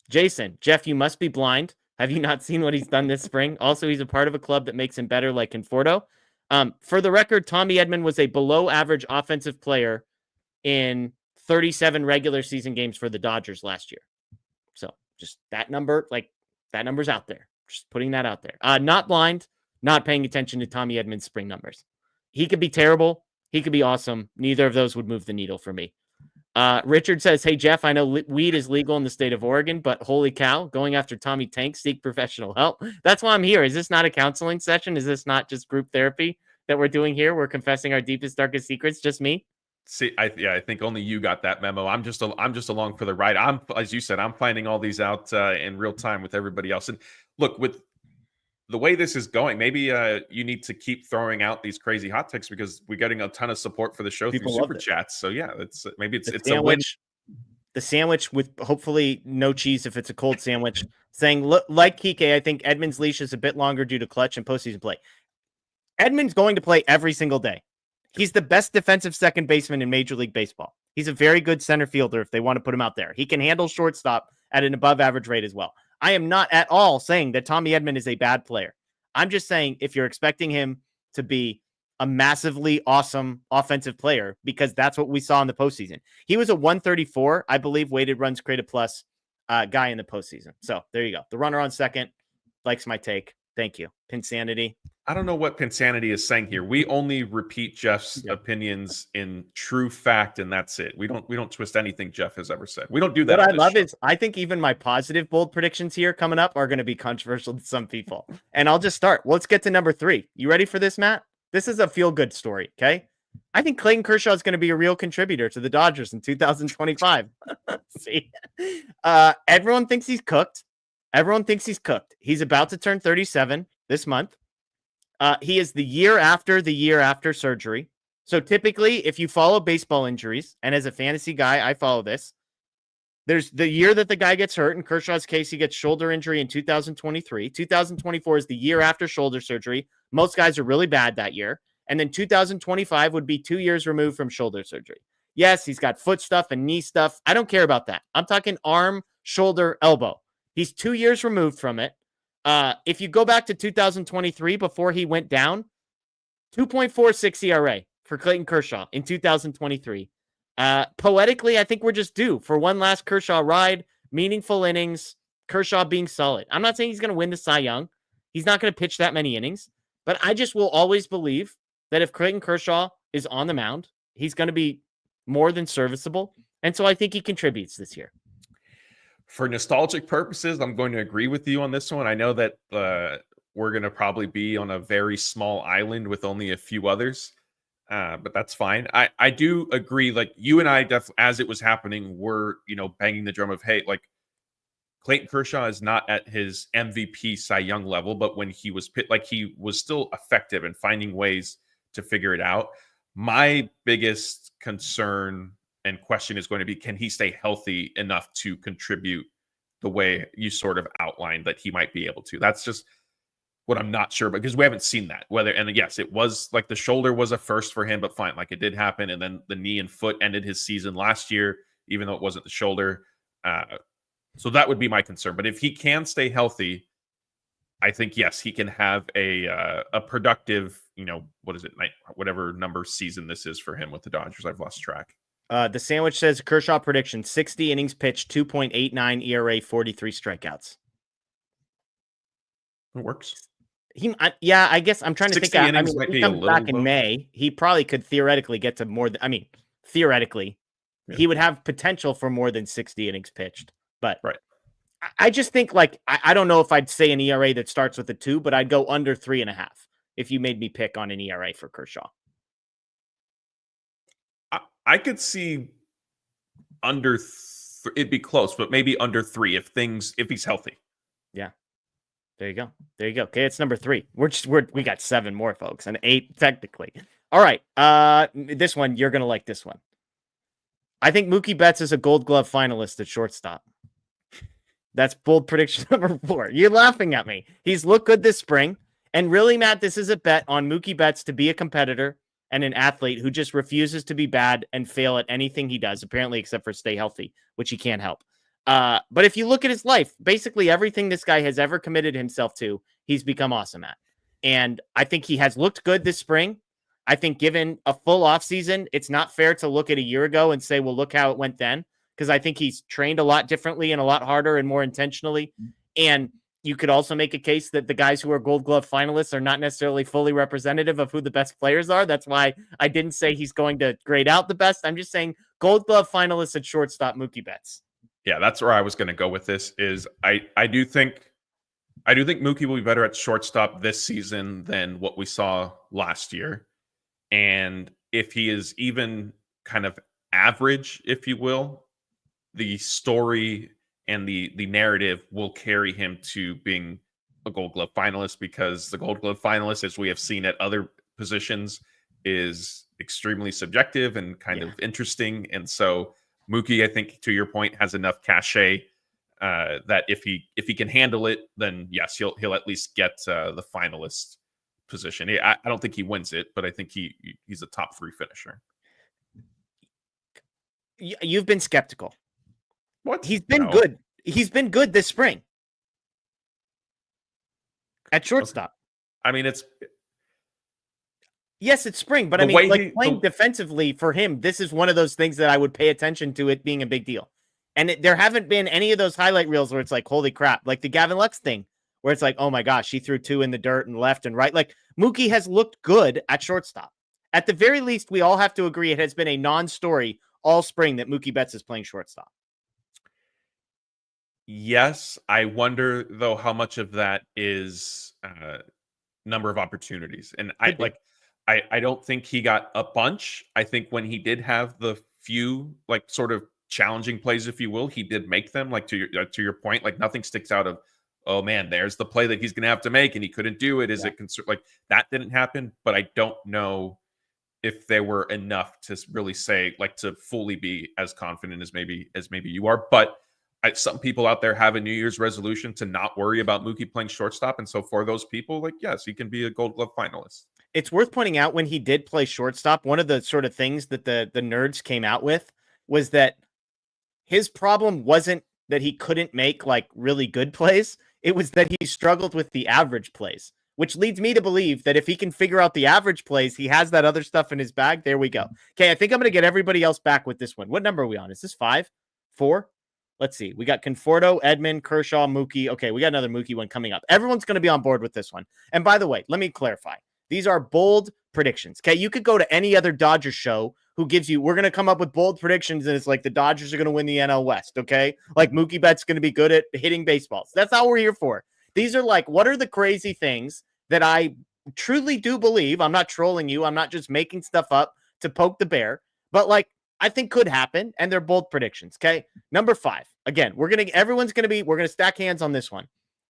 Jason, Jeff, you must be blind. Have you not seen what he's done this spring? Also, he's a part of a club that makes him better, like Conforto. For the record, Tommy Edman was a below average offensive player in 37 regular season games for the Dodgers last year. So just that number, that number's out there. Just putting that out there. Not blind, not paying attention to Tommy Edman's spring numbers. He could be terrible. He could be awesome. Neither of those would move the needle for me. Richard says, hey, Jeff, I know weed is legal in the state of Oregon, but holy cow, going after Tommy Tank, seek professional help. That's why I'm here. Is this not a counseling session? Is this not just group therapy that we're doing here? We're confessing our deepest, darkest secrets. Just me. See, I think only you got that memo. I'm just along for the ride. As you said, I'm finding all these out in real time with everybody else. And look, with the way this is going, maybe you need to keep throwing out these crazy hot takes, because we're getting a ton of support for the show through super chats. So yeah, it's a win. The sandwich with hopefully no cheese if it's a cold sandwich. Saying, look, like Kike, I think Edman's leash is a bit longer due to clutch and postseason play. Edman's going to play every single day. He's the best defensive second baseman in Major League Baseball. He's a very good center fielder if they want to put him out there. He can handle shortstop at an above average rate as well. I am not at all saying that Tommy Edman is a bad player. I'm just saying if you're expecting him to be a massively awesome offensive player, because that's what we saw in the postseason. He was a 134, I believe, weighted runs created plus guy in the postseason. So there you go. The runner on second likes my take. Thank you. Pinsanity. I don't know what Pinsanity is saying here. We only repeat Jeff's opinions in true fact, and that's it. We don't twist anything Jeff has ever said. We don't do that. What I love is I think even my positive bold predictions here coming up are going to be controversial to some people. And I'll just start. Let's get to number 3. You ready for this, Matt? This is a feel-good story, okay? I think Clayton Kershaw is going to be a real contributor to the Dodgers in 2025. See, everyone thinks he's cooked. Everyone thinks he's cooked. He's about to turn 37 this month. He is the year after surgery. So typically, if you follow baseball injuries, and as a fantasy guy, I follow this, there's the year that the guy gets hurt. In Kershaw's case, he gets shoulder injury in 2023. 2024 is the year after shoulder surgery. Most guys are really bad that year. And then 2025 would be 2 years removed from shoulder surgery. Yes, he's got foot stuff and knee stuff. I don't care about that. I'm talking arm, shoulder, elbow. He's 2 years removed from it. If you go back to 2023 before he went down, 2.46 ERA for Clayton Kershaw in 2023. Poetically, I think we're just due for one last Kershaw ride, meaningful innings, Kershaw being solid. I'm not saying he's going to win the Cy Young. He's not going to pitch that many innings, but I just will always believe that if Clayton Kershaw is on the mound, he's going to be more than serviceable. And so I think he contributes this year. For nostalgic purposes, I'm going to agree with you on this one. I know that we're going to probably be on a very small island with only a few others, but that's fine. I do agree. Like you and I, as it was happening, were banging the drum of, hey, like Clayton Kershaw is not at his MVP Cy Young level, but when he was he was still effective and finding ways to figure it out. My biggest concern and question is going to be, can he stay healthy enough to contribute the way you sort of outlined that he might be able to? That's just what I'm not sure, because we haven't seen that. And yes, it was like the shoulder was a first for him, but fine, like it did happen. And then the knee and foot ended his season last year, even though it wasn't the shoulder. So that would be my concern. But if he can stay healthy, I think, yes, he can have a productive, what is it, whatever number season this is for him with the Dodgers. I've lost track. The sandwich says Kershaw prediction: 60 innings pitched, 2.89 ERA, 43 strikeouts. It works. I guess I'm trying to think. Innings if might he be comes back in May, he probably could theoretically get to more than. Theoretically, he would have potential for more than 60 innings pitched. But right. I just think I don't know if I'd say an ERA that starts with a 2, but I'd go under 3.5 if you made me pick on an ERA for Kershaw. I could see under it'd be close, but maybe under 3 if he's healthy. Yeah. There you go. Okay, it's number 3. We got 7 more, folks, and 8 technically. All right. This one, you're gonna like this one. I think Mookie Betts is a Gold Glove finalist at shortstop. That's bold prediction number 4. You're laughing at me. He's looked good this spring. And really, Matt, this is a bet on Mookie Betts to be a competitor and an athlete who just refuses to be bad and fail at anything he does, apparently, except for stay healthy, which he can't help. But if you look at his life, basically everything this guy has ever committed himself to, he's become awesome at. And I think he has looked good this spring. I think given a full offseason, it's not fair to look at a year ago and say, well, look how it went then. Because I think he's trained a lot differently and a lot harder and more intentionally. And you could also make a case that the guys who are Gold Glove finalists are not necessarily fully representative of who the best players are. That's why I didn't say he's going to grade out the best. I'm just saying Gold Glove finalists at shortstop, Mookie Betts. Yeah, that's where I was going to go with this. Is I do think Mookie will be better at shortstop this season than what we saw last year. And if he is even kind of average, if you will, the story and the narrative will carry him to being a Gold Glove finalist, because the Gold Glove finalist, as we have seen at other positions, is extremely subjective and kind of interesting. And so Mookie, I think, to your point, has enough cachet that if he can handle it, then yes, he'll at least get the finalist position. I don't think he wins it, but I think he's a top 3 finisher. You've been skeptical. What? He's been good. He's been good this spring at shortstop. I mean, yes, it's spring, but I mean, playing defensively for him, this is one of those things that I would pay attention to it being a big deal. And there haven't been any of those highlight reels where it's like, holy crap, like the Gavin Lux thing where it's like, oh my gosh, he threw 2 in the dirt and left and right. Like Mookie has looked good at shortstop. At the very least, we all have to agree it has been a non-story all spring that Mookie Betts is playing shortstop. Yes, I wonder though how much of that is number of opportunities, and I don't think he got a bunch. I think when he did have the few like sort of challenging plays, if you will, he did make them. Like to your point, like nothing sticks out of, oh man, there's the play that he's going to have to make and he couldn't do it. Is it like that didn't happen? But I don't know if they were enough to really say like to fully be as confident as maybe you are. But some people out there have a New Year's resolution to not worry about Mookie playing shortstop, and so for those people, like yes, he can be a Gold Glove finalist. It's worth pointing out when he did play shortstop, one of the sort of things that the nerds came out with was that his problem wasn't that he couldn't make like really good plays. It was that he struggled with the average plays, which leads me to believe that if he can figure out the average plays, he has that other stuff in his bag. There we go. Okay, I think I'm going to get everybody else back with this one. What number are we on? Is this 5? 4? Let's see. We got Conforto, Edman, Kershaw, Mookie. Okay, we got another Mookie one coming up. Everyone's going to be on board with this one. And by the way, let me clarify. These are bold predictions. Okay, you could go to any other Dodgers show who gives you, we're going to come up with bold predictions, and it's like the Dodgers are going to win the NL West, okay? Like Mookie Betts going to be good at hitting baseballs. That's all we're here for. These are like, what are the crazy things that I truly do believe? I'm not trolling you. I'm not just making stuff up to poke the bear, but like, I think could happen, and they're bold predictions, okay? Number 5. Again, we're going to stack hands on this one.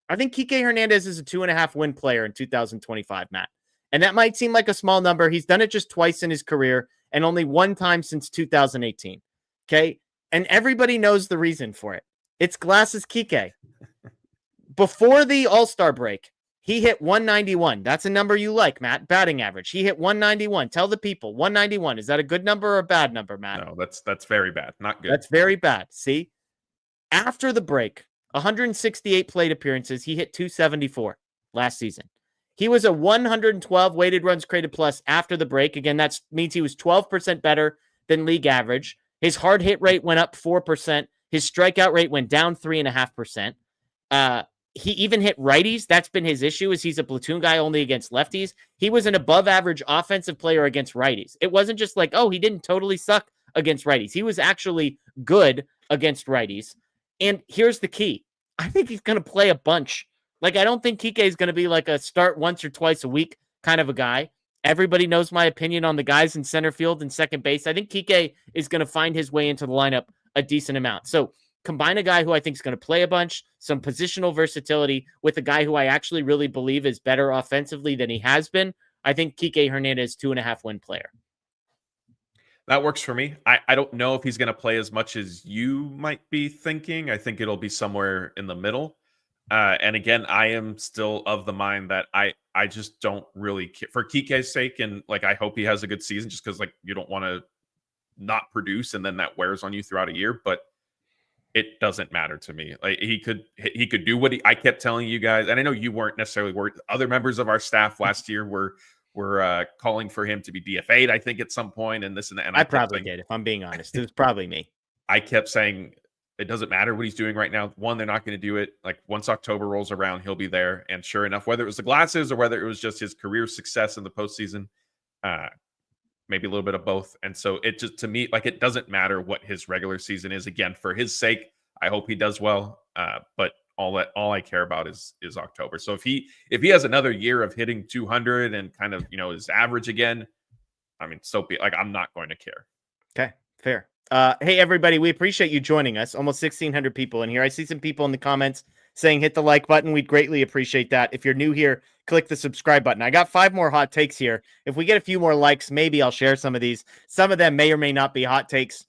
I think Kike Hernandez is a 2.5 win player in 2025, Matt. And that might seem like a small number. He's done it just twice in his career and only one time since 2018, okay? And everybody knows the reason for it. It's Glasses Kike. Before the All-Star break, he hit 191. That's a number you like, Matt. Batting average. He hit 191. Tell the people, 191. Is that a good number or a bad number, Matt? No, that's very bad. Not good. That's very bad. See? After the break, 168 plate appearances. He hit 274 last season. He was a 112 weighted runs created plus after the break. Again, that means he was 12% better than league average. His hard hit rate went up 4%. His strikeout rate went down 3.5%. He even hit righties. That's been his issue, is he's a platoon guy only against lefties. He was an above average offensive player against righties. It wasn't just like, oh, he didn't totally suck against righties. He was actually good against righties. And here's the key. I think he's going to play a bunch. Like, I don't think Kike is going to be like a start once or twice a week kind of a guy. Everybody knows my opinion on the guys in center field and second base. I think Kike is going to find his way into the lineup a decent amount. So combine a guy who I think is going to play a bunch, some positional versatility, with a guy who I actually really believe is better offensively than he has been. I think Kike Hernandez, 2.5 win player. That works for me. I don't know if he's going to play as much as you might be thinking. I think it'll be somewhere in the middle. And again, I am still of the mind that I just don't really care for Kike's sake. And like, I hope he has a good season, just because like you don't want to not produce and then that wears on you throughout a year. But it doesn't matter to me. Like he could do what I kept telling you guys. And I know you weren't necessarily worried. Other members of our staff last year were calling for him to be DFA'd, I think, at some point, and this and that. And I probably did, if I'm being honest. It was probably me. I kept saying it doesn't matter what he's doing right now. One, they're not going to do it. Like once October rolls around, he'll be there. And sure enough, whether it was the glasses or whether it was just his career success in the postseason, maybe a little bit of both. And so it just, to me, like it doesn't matter what his regular season is. Again, for his sake, I hope he does well. But all I care about is October. So if he has another year of hitting 200 and kind of, his average again, I mean, so be like, I'm not going to care. Okay, fair. Hey everybody, we appreciate you joining us. Almost 1,600 people in here. I see some people in the comments saying hit the like button. We'd greatly appreciate that. If you're new here, click the subscribe button. I got 5 more hot takes here. If we get a few more likes, maybe I'll share some of these. Some of them may or may not be hot takes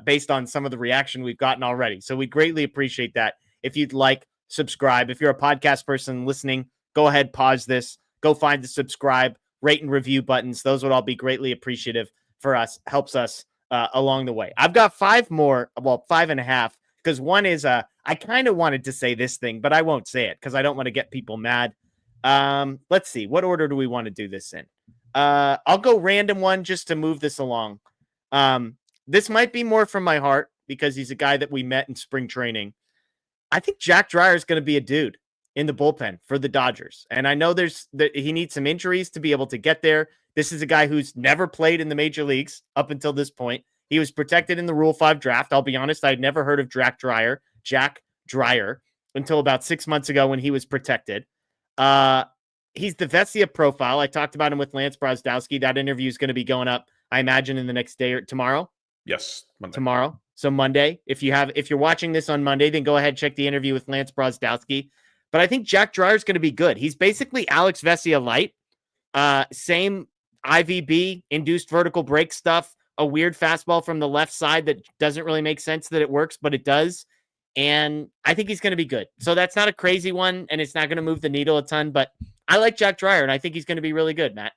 based on some of the reaction we've gotten already. So we greatly appreciate that. If you'd like, subscribe. If you're a podcast person listening, go ahead, pause this, go find the subscribe, rate and review buttons. Those would all be greatly appreciative for us. Helps us along the way. I've got 5 more, well, 5.5, because one is I kind of wanted to say this thing, but I won't say it because I don't want to get people mad. Let's see. What order do we want to do this in? I'll go random one just to move this along. This might be more from my heart because he's a guy that we met in spring training. I think Jack Dreyer is going to be a dude in the bullpen for the Dodgers. And I know he needs some injuries to be able to get there. This is a guy who's never played in the major leagues up until this point. He was protected in the Rule 5 draft. I'll be honest, I'd never heard of Jack Dreyer until about 6 months ago when he was protected. He's the Vesia profile. I talked about him with Lance Brozdowski. That interview is going to be going up, I imagine, in the next day or tomorrow. Yes, Monday. Tomorrow. So Monday. If you're watching this on Monday, then go ahead and check the interview with Lance Brozdowski. But I think Jack Dreyer is going to be good. He's basically Alex Vesia light. Same IVB, induced vertical break stuff, a weird fastball from the left side that doesn't really make sense that it works, but it does. And I think he's going to be good. So that's not a crazy one, and it's not going to move the needle a ton, but I like Jack Dreyer, and I think he's going to be really good, Matt.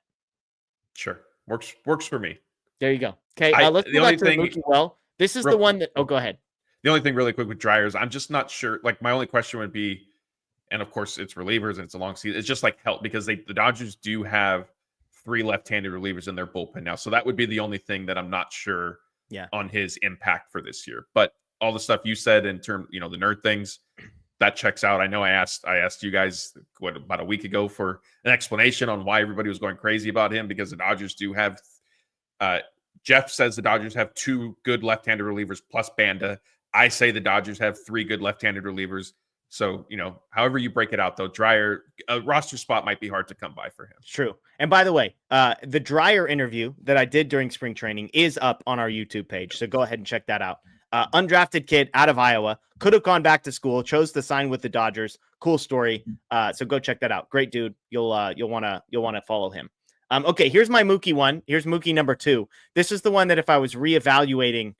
Sure. Works for me. There you go. Okay, let's go back to Mookie Well. This is the one that... Oh, go ahead. The only thing really quick with Dreyer is I'm just not sure. Like, my only question would be, and of course it's relievers and it's a long season, it's just like help because the Dodgers do have 3 left-handed relievers in their bullpen now. So that would be the only thing that I'm not sure on his impact for this year. But all the stuff you said in terms, the nerd things, that checks out. I know I asked you guys about a week ago for an explanation on why everybody was going crazy about him because the Dodgers do have Jeff says the Dodgers have 2 good left-handed relievers plus Banda. I say the Dodgers have 3 good left-handed relievers. So, however you break it out, though, Dreyer, a roster spot might be hard to come by for him. True. And by the way, the Dreyer interview that I did during spring training is up on our YouTube page. So go ahead and check that out. Undrafted kid out of Iowa, could have gone back to school, chose to sign with the Dodgers. Cool story. So go check that out. Great dude. You'll want to follow him. Okay, here's my Mookie one. Here's Mookie number 2. This is the one that if I was reevaluating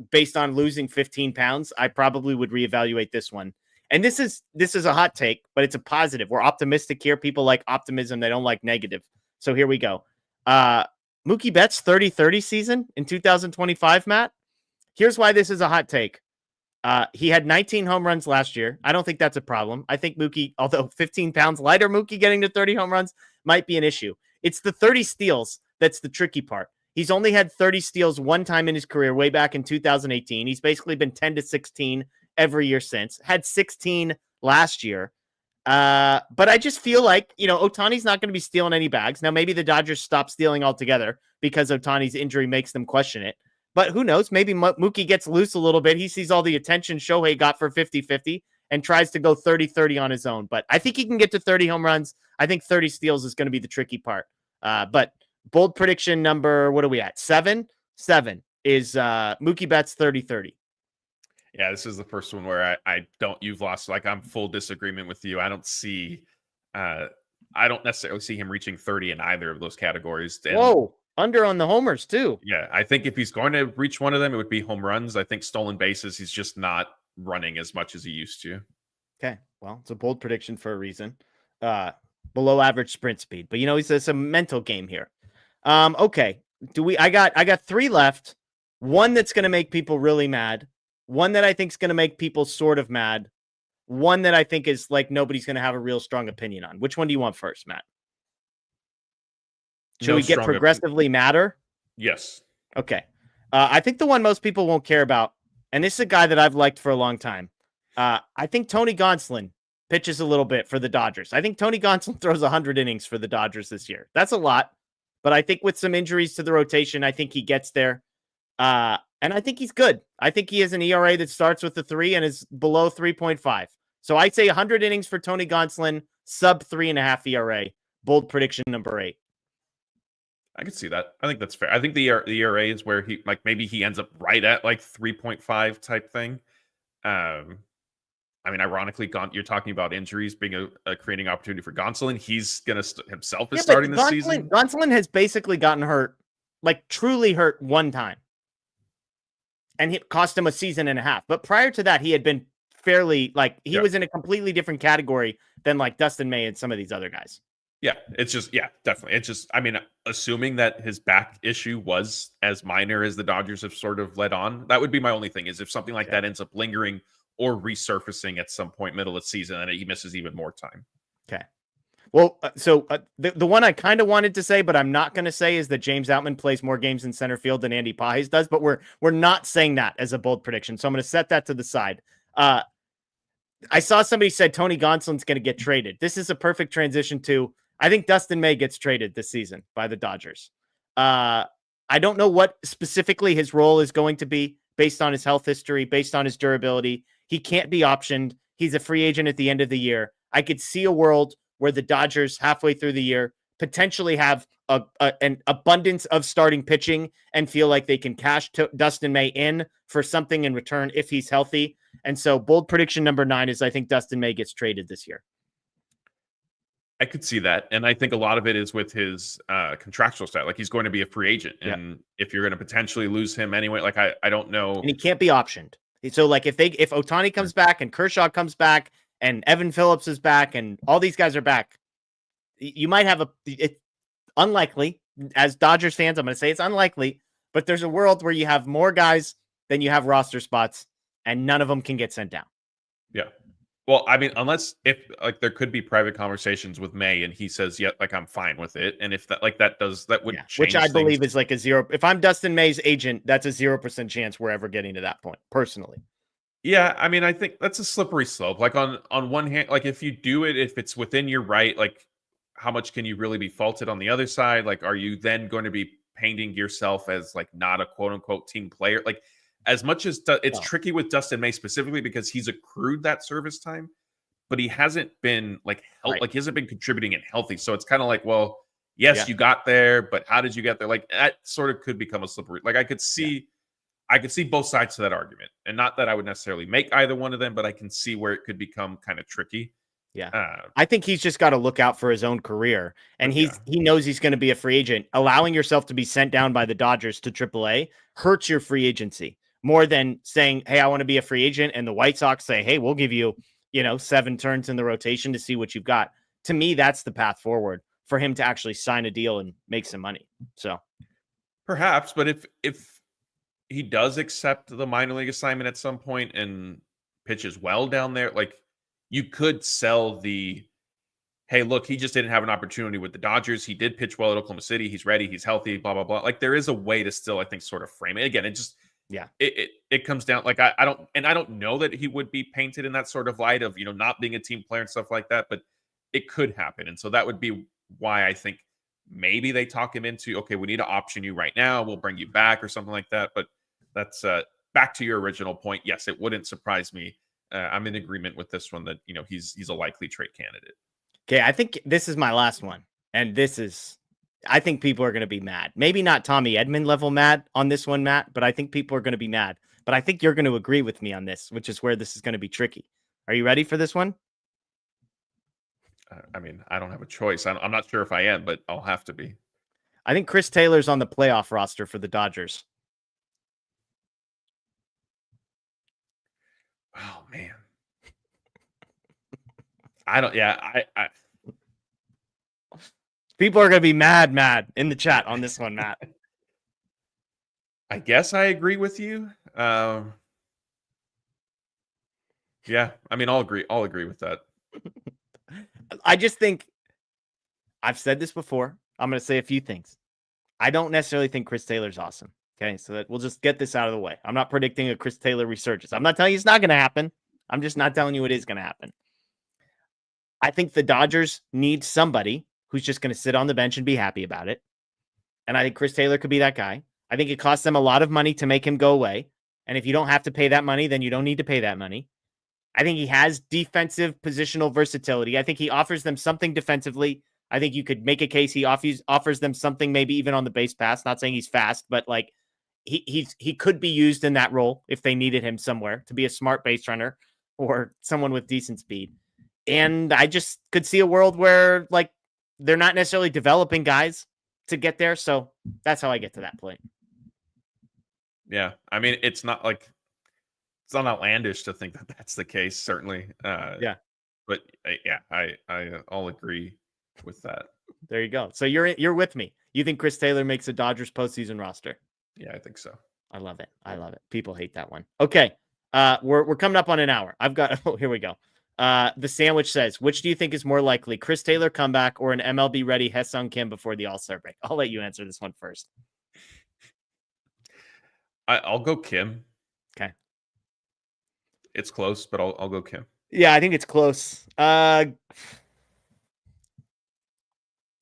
based on losing 15 pounds, I probably would reevaluate this one. And this is a hot take, but it's a positive. We're optimistic here. People like optimism. They don't like negative. So here we go. Mookie Betts 30-30 season in 2025, Matt. Here's why this is a hot take. He had 19 home runs last year. I don't think that's a problem. I think Mookie, although 15 pounds lighter, Mookie getting to 30 home runs might be an issue. It's the 30 steals that's the tricky part. He's only had 30 steals one time in his career way back in 2018. He's basically been 10-16 every year since. Had 16 last year. But I just feel like, Ohtani's not going to be stealing any bags. Now, maybe the Dodgers stop stealing altogether because Ohtani's injury makes them question it. But who knows? Maybe Mookie gets loose a little bit. He sees all the attention Shohei got for 50-50 and tries to go 30-30 on his own. But I think he can get to 30 home runs. I think 30 steals is going to be the tricky part. But bold prediction number, what are we at? 7? 7 is Mookie Betts 30-30. Yeah, this is the first one where you've lost. Like, I'm full disagreement with you. I don't necessarily see him reaching 30 in either of those categories. And whoa, under on the homers too. Yeah, I think if he's going to reach one of them, it would be home runs. I think stolen bases, he's just not running as much as he used to. Okay, well, it's a bold prediction for a reason. Below average sprint speed, but it's a mental game here. Okay, I got 3 left. One that's going to make people really mad. One that I think is going to make people sort of mad. One that I think is like nobody's going to have a real strong opinion on. Which one do you want first, Matt? Should we get progressively madder? Yes. Okay. I think the one most people won't care about, and this is a guy that I've liked for a long time. I think Tony Gonsolin pitches a little bit for the Dodgers. I think Tony Gonsolin throws 100 innings for the Dodgers this year. That's a lot, but I think with some injuries to the rotation, I think he gets there. And I think he's good. I think he has an ERA that starts with a 3 and is below 3.5. So I'd say 100 innings for Tony Gonsolin, sub 3.5 ERA. Bold prediction number 8. I can see that. I think that's fair. I think the ERA is where maybe he ends up right at 3.5 type thing. Ironically, you're talking about injuries being a creating opportunity for Gonsolin. He's going to himself is starting this season. Gonsolin has basically gotten hurt, truly hurt one time. And it cost him a season and a half. But prior to that, he had been fairly, he was in a completely different category than Dustin May and some of these other guys. Yeah, it's just, definitely. It's just, assuming that his back issue was as minor as the Dodgers have sort of led on, that would be my only thing is if something like that ends up lingering or resurfacing at some point middle of the season, and he misses even more time. Okay. Well, the one I kind of wanted to say, but I'm not going to say, is that James Outman plays more games in center field than Andy Pages does, but we're not saying that as a bold prediction. So I'm going to set that to the side. I saw somebody said Tony Gonsolin's going to get traded. This is a perfect transition to, I think Dustin May gets traded this season by the Dodgers. I don't know what specifically his role is going to be based on his health history, based on his durability. He can't be optioned. He's a free agent at the end of the year. I could see a world where the Dodgers halfway through the year potentially have an abundance of starting pitching and feel like they can cash Dustin May in for something in return if he's healthy. And so bold prediction number 9 is I think Dustin May gets traded this year. I could see that. And I think a lot of it is with his contractual stat. Like he's going to be a free agent. And if you're going to potentially lose him anyway, like I don't know. And he can't be optioned. So like if Ohtani comes back and Kershaw comes back and Evan Phillips is back and all these guys are back, you might have it's unlikely. As Dodgers fans, I'm going to say it's unlikely, but there's a world where you have more guys than you have roster spots and none of them can get sent down. Yeah. Well, I mean, unless if like there could be private conversations with May and he says, yeah, like I'm fine with it. And if that would change which I believe things. is like a 0. If I'm Dustin May's agent, that's a 0% chance we're ever getting to that point personally. Yeah. I mean, I think that's a slippery slope. Like on one hand, like if you do it, if it's within your right, like how much can you really be faulted on the other side? Like, are you then going to be painting yourself as like not a quote unquote team player? Like, as much as it's tricky with Dustin May specifically because he's accrued that service time, but he hasn't been like like he hasn't been contributing and healthy. So it's kind of like, well, yes, you got there, but how did you get there? Like that sort of could become a slippery. Like I could see both sides to that argument, and not that I would necessarily make either one of them, but I can see where it could become kind of tricky. Yeah. I think he's just got to look out for his own career, and he knows he's going to be a free agent. Allowing yourself to be sent down by the Dodgers to AAA hurts your free agency more than saying, hey, I want to be a free agent. And the White Sox say, hey, we'll give you, 7 turns in the rotation to see what you've got. To me, that's the path forward for him to actually sign a deal and make some money. So perhaps, but if he does accept the minor league assignment at some point and pitches well down there, like you could sell hey, look, he just didn't have an opportunity with the Dodgers. He did pitch well at Oklahoma City. He's ready. He's healthy, blah, blah, blah. Like there is a way to still, I think, sort of frame it. Again, it just, it comes down like I don't know that he would be painted in that sort of light of not being a team player and stuff like that, but it could happen. And so that would be why I think maybe they talk him into, okay, we need to option you right now, we'll bring you back or something like that. But that's back to your original point. Yes, it wouldn't surprise me. I'm in agreement with this one that he's a likely trade candidate. Okay, I think this is my last one, and I think people are going to be mad. Maybe not Tommy Edman level mad on this one, Matt, but I think people are going to be mad. But I think you're going to agree with me on this, which is where this is going to be tricky. Are you ready for this one? I mean, I don't have a choice. I'm not sure if I am, but I'll have to be. I think Chris Taylor's on the playoff roster for the Dodgers. Oh, man. I people are going to be mad in the chat on this one, Matt. I guess I agree with you. Yeah, I mean, I'll agree with that. I just think I've said this before. I'm going to say a few things. I don't necessarily think Chris Taylor's awesome. Okay, so that we'll just get this out of the way. I'm not predicting a Chris Taylor resurgence. I'm not telling you it's not going to happen. I'm just not telling you it is going to happen. I think the Dodgers need somebody who's just going to sit on the bench and be happy about it. And I think Chris Taylor could be that guy. I think it costs them a lot of money to make him go away. And if you don't have to pay that money, then you don't need to pay that money. I think he has defensive positional versatility. I think he offers them something defensively. I think you could make a case he offers them something maybe even on the base pass. Not saying he's fast, but like he could be used in that role if they needed him somewhere to be a smart base runner or someone with decent speed. And I just could see a world where like they're not necessarily developing guys to get there. So that's how I get to that point. Yeah. I mean, it's not outlandish to think that that's the case, certainly. Yeah. But I'll agree with that. There you go. So you're with me. You think Chris Taylor makes a Dodgers postseason roster? Yeah, I think so. I love it. I love it. People hate that one. Okay. We're coming up on an hour. I've got, here we go. The sandwich says, which do you think is more likely, Chris Taylor comeback or an MLB ready Ha-Seong Kim before the All-Star break? I'll let you answer this one first. I'll go Kim. Okay. It's close, but I'll go Kim. Yeah, I think it's close.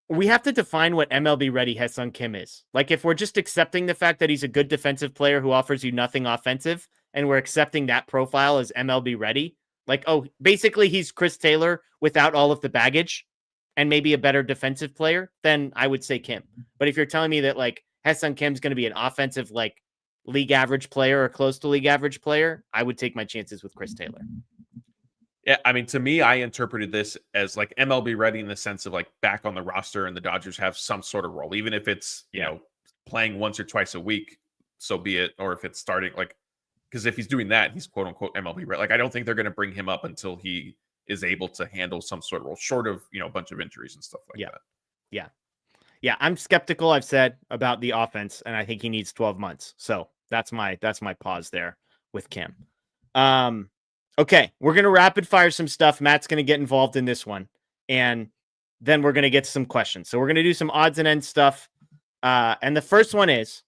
We have to define what MLB ready Ha-Seong Kim is. Like, if we're just accepting the fact that he's a good defensive player who offers you nothing offensive, and we're accepting that profile as MLB ready, like, oh, basically he's Chris Taylor without all of the baggage and maybe a better defensive player, then I would say Kim. But if you're telling me that like Ha-Seong Kim's going to be an offensive, like league average player or close to league average player, I would take my chances with Chris Taylor. Yeah, I mean, to me, I interpreted this as like MLB ready in the sense of like back on the roster and the Dodgers have some sort of role, even if it's, you know, playing once or twice a week, so be it. Or if it's starting like, because if he's doing that, he's quote unquote MLB ready. Like, I don't think they're going to bring him up until he is able to handle some sort of role, short of, you know, a bunch of injuries and stuff like that. Yeah. I'm skeptical, I've said, about the offense, and I think he needs 12 months. So that's my pause there with Kim. Okay, we're going to rapid fire some stuff. Matt's going to get involved in this one, and then we're going to get to some questions. So we're going to do some odds and ends stuff. And the first one is,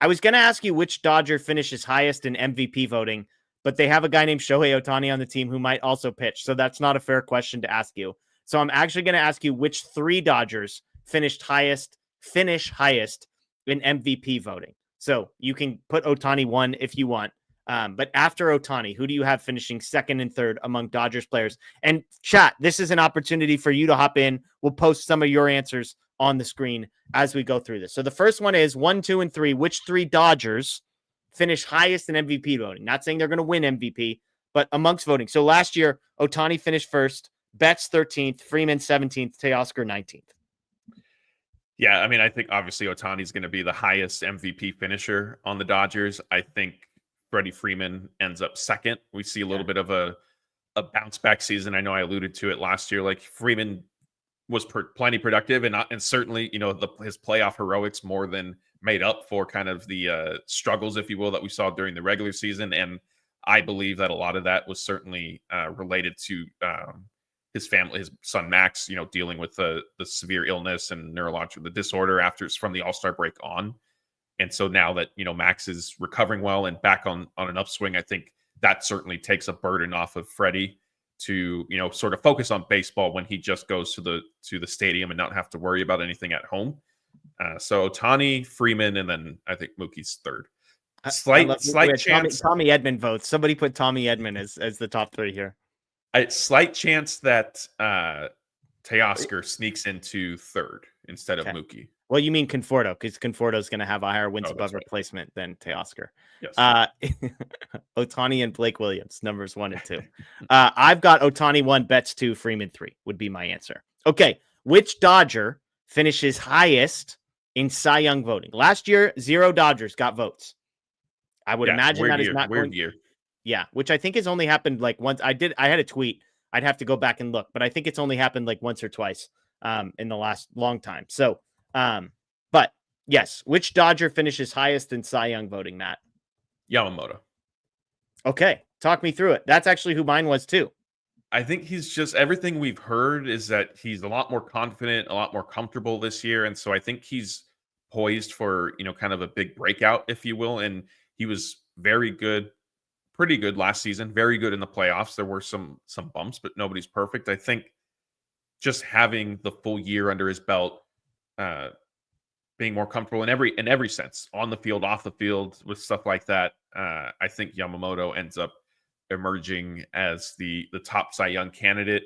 I was going to ask you which Dodger finishes highest in MVP voting, but they have a guy named Shohei Ohtani on the team who might also pitch. So that's not a fair question to ask you. So I'm actually going to ask you which 3 Dodgers finish highest in MVP voting. So you can put Ohtani 1 if you want. But after Ohtani, who do you have finishing 2nd and 3rd among Dodgers players? And chat, this is an opportunity for you to hop in. We'll post some of your answers on the screen as we go through this. So the first one is 1, 2, and 3. Which 3 Dodgers finish highest in MVP voting? Not saying they're going to win MVP, but amongst voting. So last year, Ohtani finished 1st, Betts 13th, Freeman 17th, Teoscar 19th. Yeah, I mean, I think obviously Ohtani's going to be the highest MVP finisher on the Dodgers. I think Freddie Freeman ends up 2nd. We see a little bit of a bounce back season. I know I alluded to it last year. Like, Freeman was plenty productive, and certainly, you know, his playoff heroics more than made up for kind of the struggles, if you will, that we saw during the regular season. And I believe that a lot of that was certainly related to his family, his son Max, you know, dealing with the severe illness and neurological disorder from the All-Star break on. And so now that, you know, Max is recovering well and back on an upswing, I think that certainly takes a burden off of Freddie to, you know, sort of focus on baseball when he just goes to the stadium and not have to worry about anything at home. So Ohtani, Freeman, and then I think Mookie's 3rd. Slight chance. Tommy Edman votes. Somebody put Tommy Edman as the top 3 here. Slight chance that Teoscar sneaks into 3rd instead of Mookie. Well, you mean Conforto, because Conforto is going to have a higher wins above replacement than Teoscar. Yes. Ohtani and Blake Williams, numbers 1 and 2. I've got Ohtani 1, Betts 2, Freeman 3 would be my answer. Okay, which Dodger finishes highest in Cy Young voting? Last year, 0 Dodgers got votes. I would imagine that is not weird year. Yeah, which I think has only happened like once. I had a tweet. I'd have to go back and look, but I think it's only happened like once or twice in the last long time. So, but yes, which Dodger finishes highest in Cy Young voting, Matt? Yamamoto. Okay, talk me through it. That's actually who mine was too. I think he's just, everything we've heard is that he's a lot more confident, a lot more comfortable this year. And so I think he's poised for, you know, kind of a big breakout, if you will. And he was very good, pretty good last season, very good in the playoffs. There were some bumps, but nobody's perfect. I think just having the full year under his belt, being more comfortable in every sense, on the field, off the field, with stuff like that, I think Yamamoto ends up emerging as the top Cy Young candidate.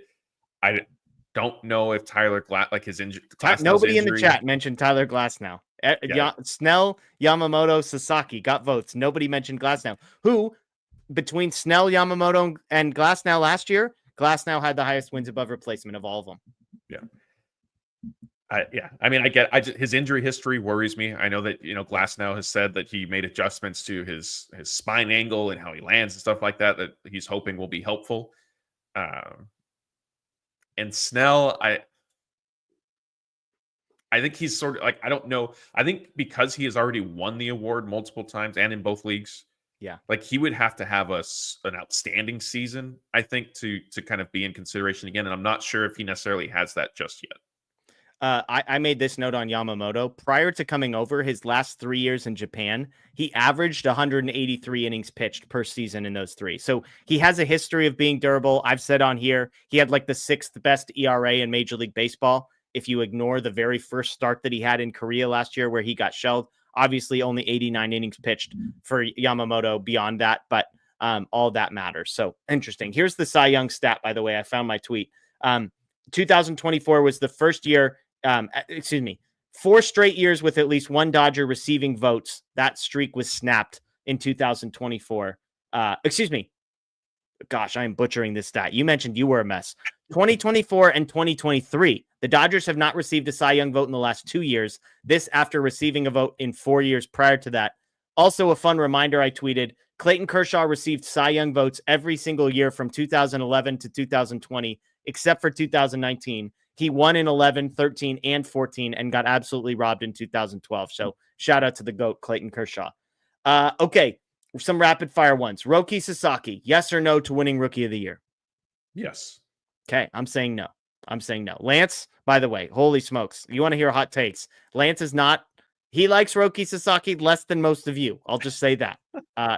I don't know if Tyler Glass, like his injury. Nobody in the chat mentioned Tyler Glasnow. Snell, Yamamoto, Sasaki got votes. Nobody mentioned Glasnow. Who, between Snell, Yamamoto, and Glasnow last year, Glasnow had the highest wins above replacement of all of them. Yeah. I mean, his injury history worries me. I know that, you know, Glasnow has said that he made adjustments to his spine angle and how he lands and stuff like that he's hoping will be helpful. And Snell, I think he's sort of like, I don't know. I think because he has already won the award multiple times and in both leagues. Yeah. Like, he would have to have an outstanding season, I think, to kind of be in consideration again. And I'm not sure if he necessarily has that just yet. I made this note on Yamamoto. Prior to coming over, his last 3 years in Japan, he averaged 183 innings pitched per season in those 3. So he has a history of being durable. I've said on here, he had like the 6th best ERA in Major League Baseball. If you ignore the very first start that he had in Korea last year where he got shelled, obviously only 89 innings pitched for Yamamoto beyond that, but all that matters. So interesting. Here's the Cy Young stat, by the way. I found my tweet. 2024 was the first year, 4 straight years with at least one Dodger receiving votes. That streak was snapped in 2024. Gosh, I am butchering this stat. You mentioned you were a mess. 2024 and 2023. The Dodgers have not received a Cy Young vote in the last 2 years. This after receiving a vote in 4 years prior to that. Also, a fun reminder I tweeted, Clayton Kershaw received Cy Young votes every single year from 2011 to 2020, except for 2019. He won in 11, 13, and 14 and got absolutely robbed in 2012. So shout out to the GOAT, Clayton Kershaw. Okay, some rapid fire ones. Roki Sasaki, yes or no to winning Rookie of the Year? Yes. Okay, I'm saying no. Lance, by the way, holy smokes. You want to hear hot takes. Lance is not. He likes Roki Sasaki less than most of you. I'll just say that.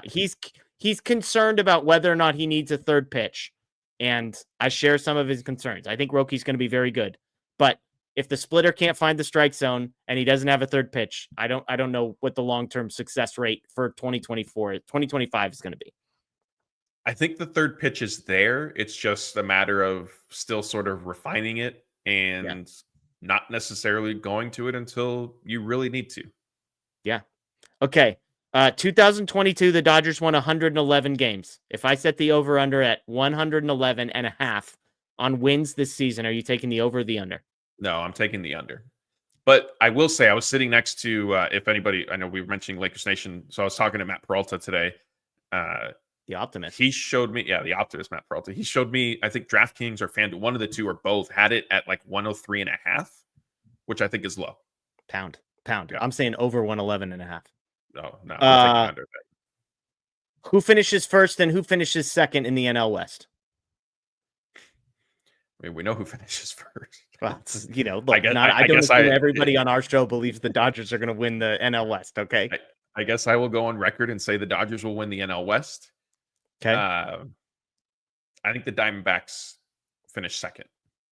He's concerned about whether or not he needs a third pitch. And I share some of his concerns. I think Roki's going to be very good. But if the splitter can't find the strike zone and he doesn't have a third pitch, I don't know what the long-term success rate for 2025 is going to be. I think the third pitch is there. It's just a matter of still sort of refining it and not necessarily going to it until you really need to. Yeah. Okay. 2022, the Dodgers won 111 games. If I set the over-under at 111 and a half on wins this season, are you taking the over or the under? No, I'm taking the under. But I will say, I was sitting next to, if anybody, I know we were mentioning Lakers Nation, so I was talking to Matt Peralta today. The optimist. He showed me, the optimist, Matt Peralta. He showed me, I think DraftKings or FanDuel, one of the two or both, had it at like 103 and a half, which I think is low. Pound. Yeah. I'm saying over 111 and a half. No, I'm under that. Who finishes first and who finishes second in the NL West? I mean, we know who finishes first. Well, look, I don't assume everybody on our show believes the Dodgers are going to win the NL West. Okay. I guess I will go on record and say the Dodgers will win the NL West. Okay. I think the Diamondbacks finish second.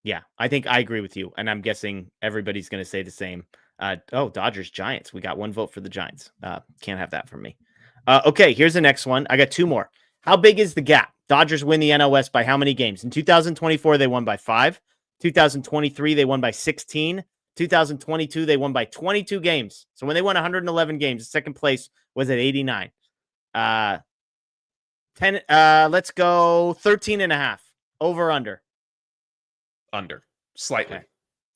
Yeah, I think I agree with you. And I'm guessing everybody's going to say the same. Dodgers, Giants. We got one vote for the Giants. Can't have that from me. Okay, here's the next one. I got 2 more. How big is the gap? Dodgers win the NL West by how many games? In 2024, they won by 5. 2023, they won by 16. 2022, they won by 22 games. So when they won 111 games, second place was at 89. 10. Let's go 13 and a half. Over, under. Under. Slightly.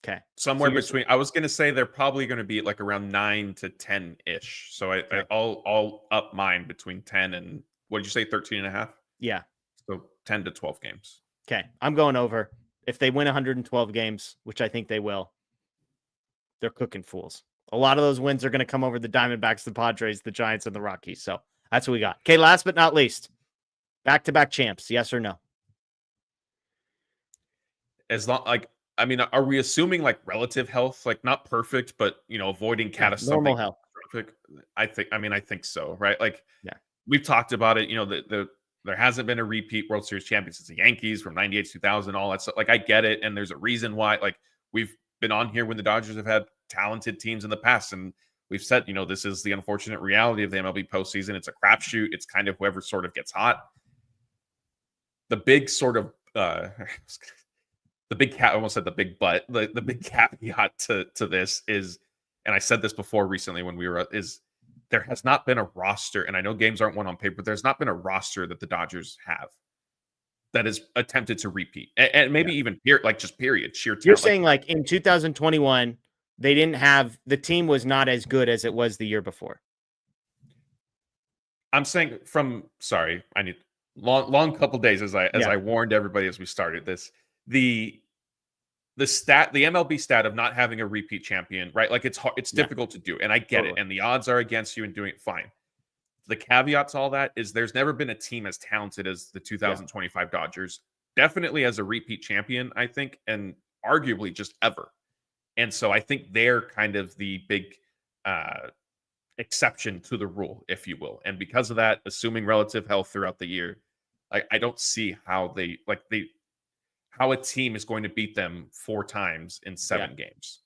Okay. Somewhere between. I was going to say they're probably going to be like around 9 to 10-ish. So I'll up mine between 10 and, what did you say, 13 and a half? Yeah. So 10 to 12 games. Okay. I'm going over. If they win 112 games, which I think they will, they're cooking fools. A lot of those wins are going to come over the Diamondbacks, the Padres, the Giants, and the Rockies. So that's what we got. Okay. Last but not least, back-to-back champs. Yes or no? As long, are we assuming like relative health, like not perfect, but avoiding catastrophic normal health? I think so, right? Like, yeah, we've talked about it. There hasn't been a repeat World Series champion since the Yankees from '98, 2000, all that stuff. Like, I get it, and there's a reason why. Like, we've been on here when the Dodgers have had talented teams in the past, and we've said, this is the unfortunate reality of the MLB postseason. It's a crapshoot. It's kind of whoever sort of gets hot. The big sort of the big cat, I almost said the big butt. The big caveat to this is, and I said this before recently when we were, is there has not been a roster, and I know games aren't won on paper, but there's not been a roster that the Dodgers have that is attempted to repeat, and maybe even just period sheer talent. You're saying like in 2021, they didn't have, the team was not as good as it was the year before. I'm saying I need long couple days as I warned everybody as we started this. The MLB stat of not having a repeat champion, right? Like, it's hard, it's difficult to do, and I get it, and the odds are against you in doing it. Fine. The caveat to all that is there's never been a team as talented as the 2025 Dodgers. Definitely as a repeat champion, I think, and arguably just ever. And so I think they're kind of the big exception to the rule, if you will. And because of that, assuming relative health throughout the year, I don't see how how a team is going to beat them 4 times in 7 games.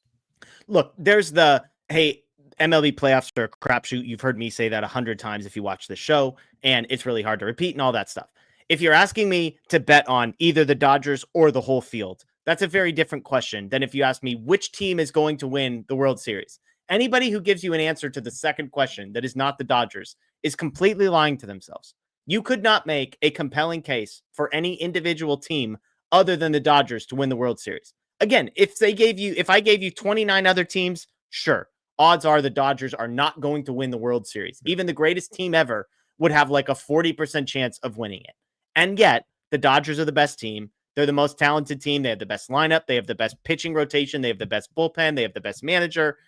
Look, there's the, hey, MLB playoffs are a crapshoot. You've heard me say that 100 times if you watch the show, and it's really hard to repeat and all that stuff. If you're asking me to bet on either the Dodgers or the whole field, that's a very different question than if you ask me which team is going to win the World Series. Anybody who gives you an answer to the second question that is not the Dodgers is completely lying to themselves. You could not make a compelling case for any individual team other than the Dodgers to win the World Series. Again, if I gave you 29 other teams, sure. Odds are the Dodgers are not going to win the World Series. Even the greatest team ever would have like a 40% chance of winning it. And yet, the Dodgers are the best team. They're the most talented team. They have the best lineup. They have the best pitching rotation. They have the best bullpen. They have the best manager.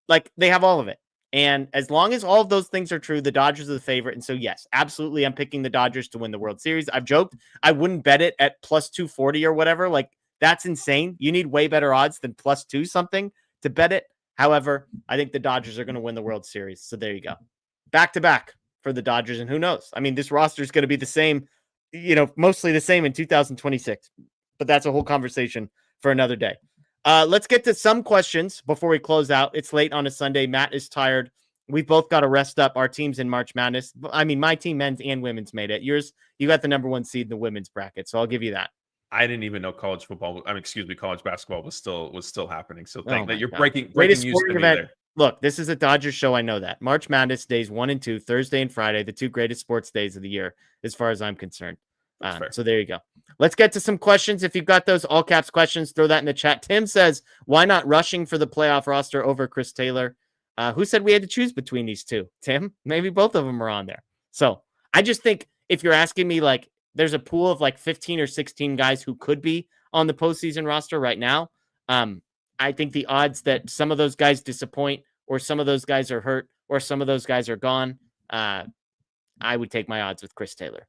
Like, they have all of it. And as long as all of those things are true, the Dodgers are the favorite. And so, yes, absolutely, I'm picking the Dodgers to win the World Series. I've joked I wouldn't bet it at plus 240 or whatever. Like, that's insane. You need way better odds than plus 2 something to bet it. However, I think the Dodgers are going to win the World Series. So there you go. Back to back for the Dodgers. And who knows? I mean, this roster is going to be the same, mostly the same in 2026. But that's a whole conversation for another day. Let's get to some questions before we close out. It's late on a Sunday. Matt is tired. We've both got to rest up our teams in March Madness. I mean, my team, men's and women's, made it. Yours, you got the number 1 seed in the women's bracket. So I'll give you that. I didn't even know college basketball was still happening. So thank that you're God. breaking Greatest news sporting to me event. there. Look, this is a Dodgers show. I know that. March Madness days 1 and 2, Thursday and Friday, the 2 greatest sports days of the year, as far as I'm concerned. So there you go. Let's get to some questions. If you've got those all caps questions, throw that in the chat. Tim says, why not rushing for the playoff roster over Chris Taylor? Who said we had to choose between these two? Tim? Maybe both of them are on there. So I just think if you're asking me, like, there's a pool of like 15 or 16 guys who could be on the postseason roster right now. I think the odds that some of those guys disappoint or some of those guys are hurt or some of those guys are gone, I would take my odds with Chris Taylor.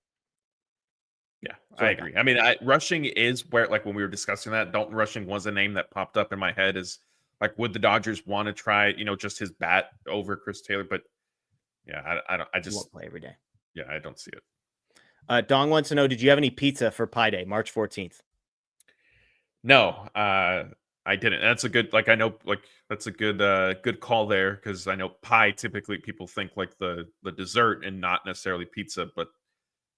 Yeah, I agree. I mean, rushing is where, like, when we were discussing that, Dalton Rushing was a name that popped up in my head as, like, would the Dodgers want to try, just his bat over Chris Taylor? But yeah, I just won't play every day. Yeah, I don't see it. Dong wants to know, did you have any pizza for Pi Day, March 14th? No, I didn't. That's a good, like, I know, like, that's a good call there, because I know pie, typically people think like the dessert and not necessarily pizza. But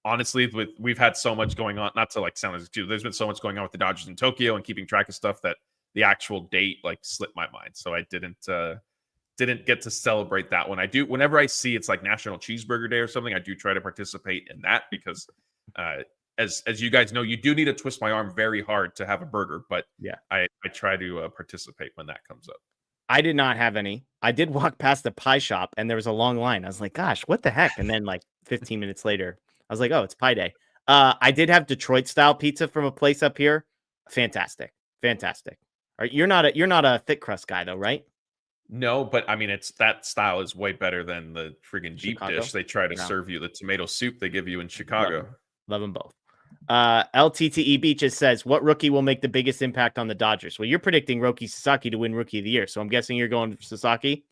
honestly, we've had so much going on, not to like sound as too, there's been so much going on with the Dodgers in Tokyo and keeping track of stuff that the actual date like slipped my mind. So I didn't get to celebrate that one. I do, whenever I see it's like National Cheeseburger Day or something, I do try to participate in that, because as you guys know, you do need to twist my arm very hard to have a burger. But yeah, I try to participate when that comes up. I did not have any. I did walk past the pie shop and there was a long line. I was like, gosh, what the heck? And then like 15 minutes later, I was like, oh, it's Pi Day. I did have Detroit style pizza from a place up here. Fantastic. All right, you're not a thick crust guy though, right? No, but I mean, it's that style is way better than the friggin' deep dish they try to serve you, the tomato soup they give you in Chicago. Love them both. LTTE Beaches says, what rookie will make the biggest impact on the Dodgers? Well, you're predicting Roki Sasaki to win Rookie of the Year, so I'm guessing you're going for Sasaki.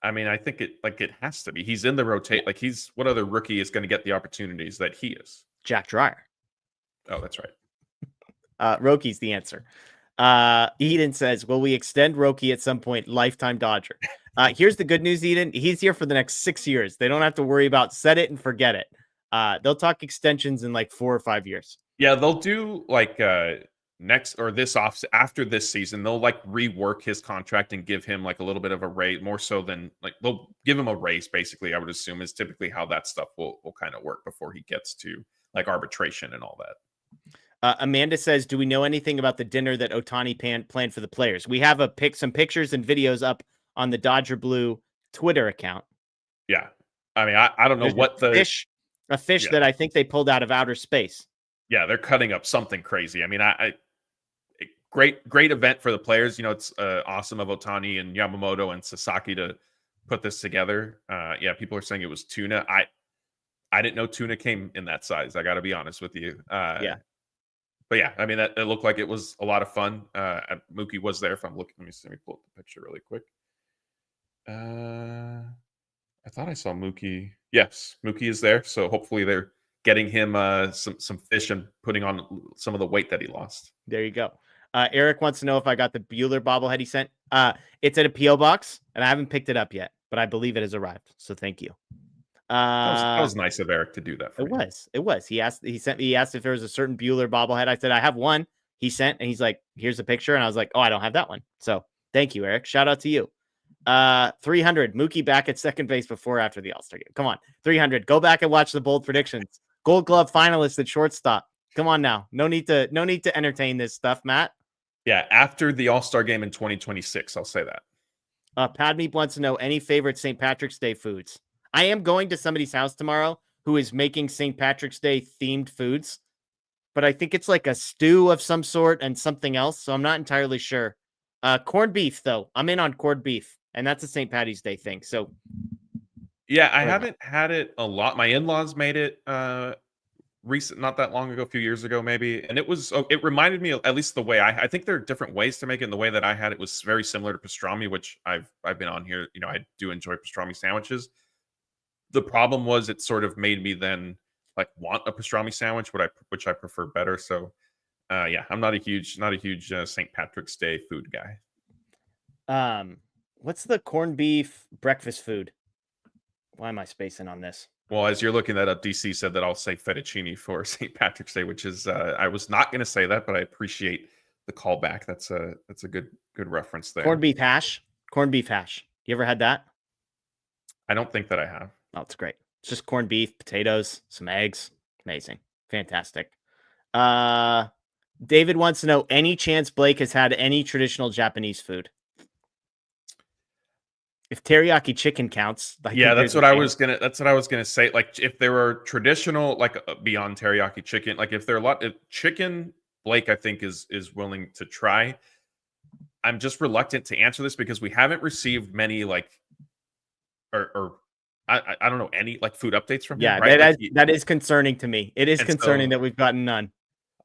I mean, I think it has to be. He's in the rotate. Like, what other rookie is going to get the opportunities that he is? Jack Dreyer. Oh, that's right. Roki's the answer. Eden says, will we extend Roki at some point? Lifetime Dodger. Here's the good news, Eden. He's here for the next 6 years. They don't have to worry about set it and forget it. They'll talk extensions in like 4 or 5 years. Yeah, they'll do like next or this off after this season. They'll like rework his contract and give him like a little bit of a raise, more so than like they'll give him a raise. Basically, I would assume is typically how that stuff will kind of work before he gets to like arbitration and all that. Amanda says, do we know anything about the dinner that Ohtani planned for the players? We have some pictures and videos up on the Dodger Blue Twitter account. Yeah. I mean, I don't know what a fish that I think they pulled out of outer space. Yeah, they're cutting up something crazy. I mean, great event for the players. It's awesome of Ohtani and Yamamoto and Sasaki to put this together. Yeah, people are saying it was tuna. I didn't know tuna came in that size. I got to be honest with you. but yeah, I mean, that it looked like it was a lot of fun. Mookie was there. If I'm looking, let me pull up the picture really quick. I thought I saw Mookie. Yes, Mookie is there. So hopefully they're getting him some fish and putting on some of the weight that he lost. There you go. Eric wants to know if I got the Bueller bobblehead he sent. It's at a P.O. box, and I haven't picked it up yet, but I believe it has arrived. So thank you. That was nice of Eric to do that for me. It was. He asked if there was a certain Bueller bobblehead. I said, I have one. He sent, and he's like, here's a picture. And I was like, oh, I don't have that one. So thank you, Eric. Shout out to you. 300. Mookie back at second base before or after the All-Star game. Come on. 300. Go back and watch the bold predictions. Gold Glove finalist at shortstop. Come on now. No need to entertain this stuff, Matt. Yeah, after the All-Star game in 2026, I'll say that. Padme wants to know any favorite St. Patrick's Day foods. I am going to somebody's house tomorrow who is making St. Patrick's Day themed foods, but I think it's like a stew of some sort and something else, so I'm not entirely sure. Corned beef, though. I'm in on corned beef, and that's a St. Patty's Day thing. So, yeah, I haven't had it a lot. My in-laws made it not that long ago, a few years ago maybe, and it reminded me, at least the way I think there are different ways to make it, and the way that I had it was very similar to pastrami, which I've been on here. You know, I do enjoy pastrami sandwiches. The problem was it sort of made me then like want a pastrami sandwich, which I prefer better. So yeah, I'm not a huge St. Patrick's Day food guy. What's the corned beef breakfast food? Why am I spacing on this? Well, as you're looking that up, DC said that I'll say fettuccine for St. Patrick's Day, which is I was not going to say that, but I appreciate the callback. That's a good reference there. Corned beef hash. You ever had that? I don't think that I have. Oh, it's great. It's just corned beef, potatoes, some eggs. Amazing. Fantastic. David wants to know any chance Blake has had any traditional Japanese food. If teriyaki chicken counts, that's what I was gonna say. Like, if there were traditional, like beyond teriyaki chicken, like if there are a lot of chicken, Blake I think is willing to try. I'm just reluctant to answer this because we haven't received many like, or I don't know any like food updates from him. Yeah, right? that is concerning to me. It is concerning that we've gotten none.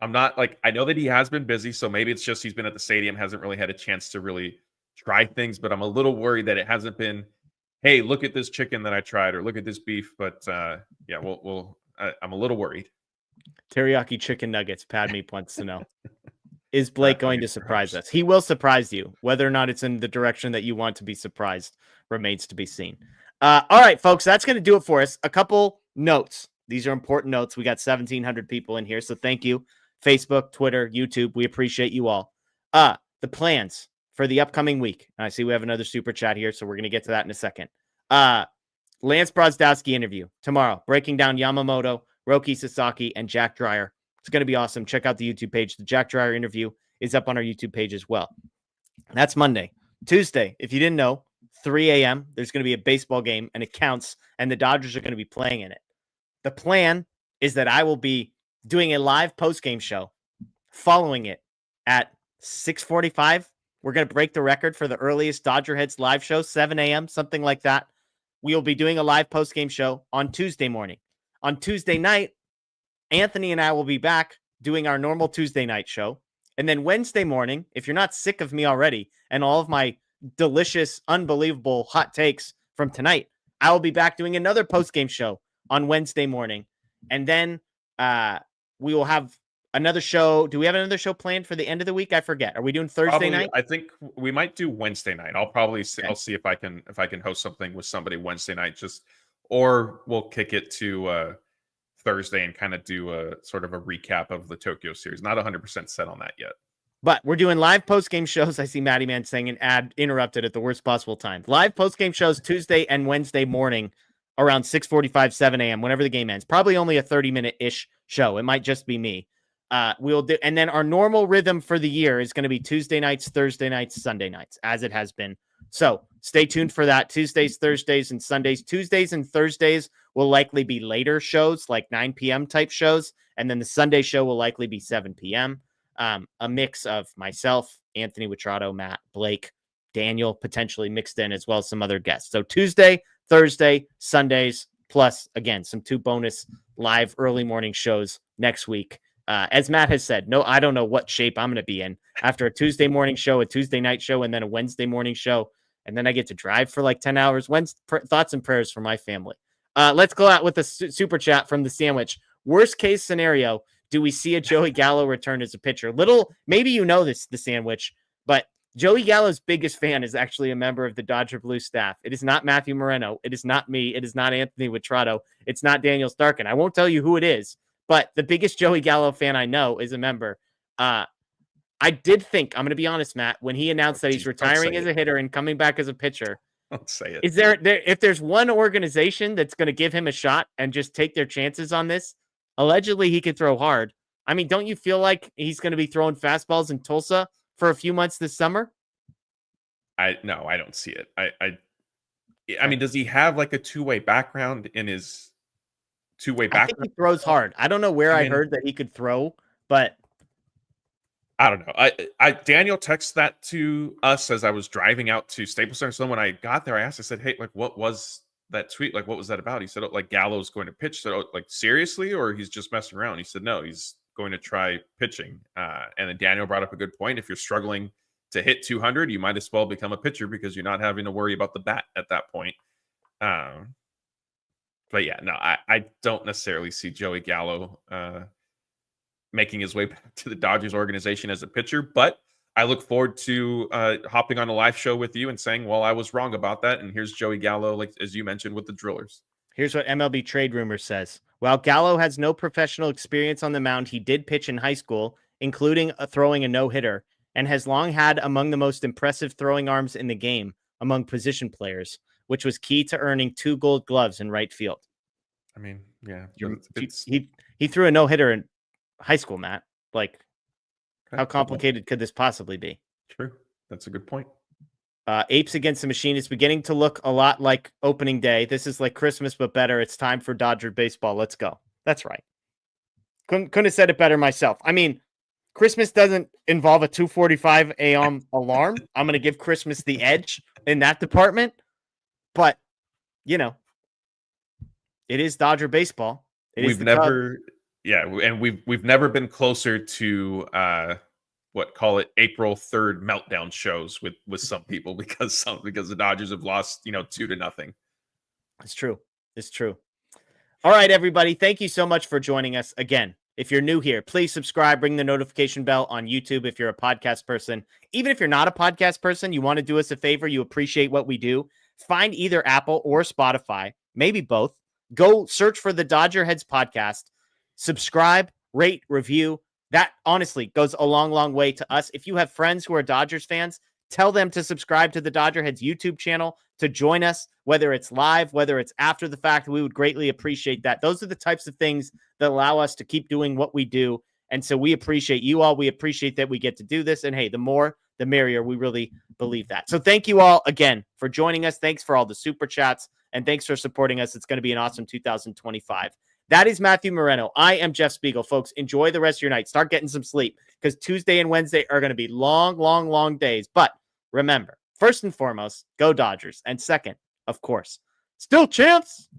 I'm not like, I know that he has been busy, so maybe it's just he's been at the stadium, hasn't really had a chance to really try things, but I'm a little worried that it hasn't been, hey, look at this chicken that I tried, or look at this beef. But yeah, I'm a little worried. Teriyaki chicken nuggets. Padme wants to know, is Blake going to surprise us? He will surprise you. Whether or not it's in the direction that you want to be surprised remains to be seen. All right, folks, that's going to do it for us. A couple notes. These are important notes. We got 1,700 people in here, so thank you. Facebook, Twitter, YouTube. We appreciate you all. The plans for the upcoming week. I see we have another super chat here, so we're going to get to that in a second. Lance Brozdowski interview tomorrow, breaking down Yamamoto, Roki Sasaki, and Jack Dreyer. It's going to be awesome. Check out the YouTube page. The Jack Dreyer interview is up on our YouTube page as well. That's Monday. Tuesday, if you didn't know, 3 a.m., there's going to be a baseball game, and it counts, and the Dodgers are going to be playing in it. The plan is that I will be doing a live post-game show following it at 6:45. We're going to break the record for the earliest DodgerHeads live show, 7 a.m., something like that. We will be doing a live post-game show on Tuesday morning. On Tuesday night, Anthony and I will be back doing our normal Tuesday night show. And then Wednesday morning, if you're not sick of me already and all of my delicious, unbelievable hot takes from tonight, I will be back doing another post-game show on Wednesday morning. And then we will have another show. Do we have another show planned for the end of the week? I forget. Are we doing Thursday night? I think we might do Wednesday night. I'll see if I can host something with somebody Wednesday night, or we'll kick it to Thursday and kind of do a sort of a recap of the Tokyo series. Not 100% set on that yet. But we're doing live post-game shows. I see Matty Man saying an ad interrupted at the worst possible time. Live post-game shows Tuesday and Wednesday morning around 6:45, 7 a.m., whenever the game ends. Probably only a 30-minute-ish show. It might just be me. We'll do, and then our normal rhythm for the year is going to be Tuesday nights, Thursday nights, Sunday nights, as it has been. So stay tuned for that. Tuesdays, Thursdays, and Sundays. Tuesdays and Thursdays will likely be later shows, like 9 p.m. type shows. And then the Sunday show will likely be 7 p.m. A mix of myself, Anthony Witrato, Matt, Blake, Daniel, potentially mixed in, as well as some other guests. So Tuesday, Thursday, Sundays, plus, again, some 2 bonus live early morning shows next week. As Matt has said, no, I don't know what shape I'm going to be in after a Tuesday morning show, a Tuesday night show, and then a Wednesday morning show. And then I get to drive for like 10 hours. Thoughts and prayers for my family. Let's go out with a super chat from the sandwich. Worst case scenario, do we see a Joey Gallo return as a pitcher? Maybe you know this, the sandwich, but Joey Gallo's biggest fan is actually a member of the Dodger Blue staff. It is not Matthew Moreno. It is not me. It is not Anthony Witrato. It's not Daniel Starkin. I won't tell you who it is, but the biggest Joey Gallo fan I know is a member. I did think, I'm going to be honest, Matt, when he announced that he's retiring as a hitter and coming back as a pitcher, don't say it. Is there if there's one organization that's going to give him a shot and just take their chances on this, allegedly he could throw hard. I mean, don't you feel like he's going to be throwing fastballs in Tulsa for a few months this summer? No, I don't see it. I mean, does he have like a two-way background in his two-way background? I think he throws hard. I don't know where I heard that he could throw, but I don't know. Daniel texted that to us as I was driving out to Staples Center. So when I got there, I asked, I said, hey, like, what was that tweet? Like, what was that about? He said, oh, like, Gallo's going to pitch. So, like, seriously? Or he's just messing around? He said, no, he's going to try pitching. And then Daniel brought up a good point. If you're struggling to hit 200, you might as well become a pitcher because you're not having to worry about the bat at that point. But yeah, no, I don't necessarily see Joey Gallo making his way back to the Dodgers organization as a pitcher, but I look forward to hopping on a live show with you and saying, well, I was wrong about that. And here's Joey Gallo, like as you mentioned, with the Drillers. Here's what MLB Trade Rumors says. While Gallo has no professional experience on the mound, he did pitch in high school, including throwing a no-hitter, and has long had among the most impressive throwing arms in the game among position players, which was key to earning 2 Gold Gloves in right field. I mean, yeah. He threw a no-hitter in high school, Matt. Like, how complicated could this possibly be? True. That's a good point. Apes Against the Machine is beginning to look a lot like opening day. This is like Christmas, but better. It's time for Dodger baseball. Let's go. That's right. Couldn't have said it better myself. I mean, Christmas doesn't involve a 2:45 a.m. alarm. I'm going to give Christmas the edge in that department. But, you know, it is Dodger baseball. We've never been closer to call it April 3rd meltdown shows with some people because the Dodgers have lost 2-0. It's true. It's true. All right, everybody. Thank you so much for joining us again. If you're new here, please subscribe, ring the notification bell on YouTube if you're a podcast person. Even if you're not a podcast person, you want to do us a favor, you appreciate what we do, find either Apple or Spotify, maybe both. Go search for the DodgerHeads podcast, subscribe, rate, review. That honestly goes a long, long way to us. If you have friends who are Dodgers fans, tell them to subscribe to the DodgerHeads YouTube channel, to join us, whether it's live, whether it's after the fact. We would greatly appreciate that. Those are the types of things that allow us to keep doing what we do. And so we appreciate you all. We appreciate that we get to do this. And hey, the more, the merrier. We really believe that. So thank you all again for joining us. Thanks for all the super chats. And thanks for supporting us. It's going to be an awesome 2025. That is Matthew Moreno. I am Jeff Spiegel. Folks, enjoy the rest of your night. Start getting some sleep because Tuesday and Wednesday are going to be long, long, long days. But remember, first and foremost, go Dodgers. And second, of course, still champs.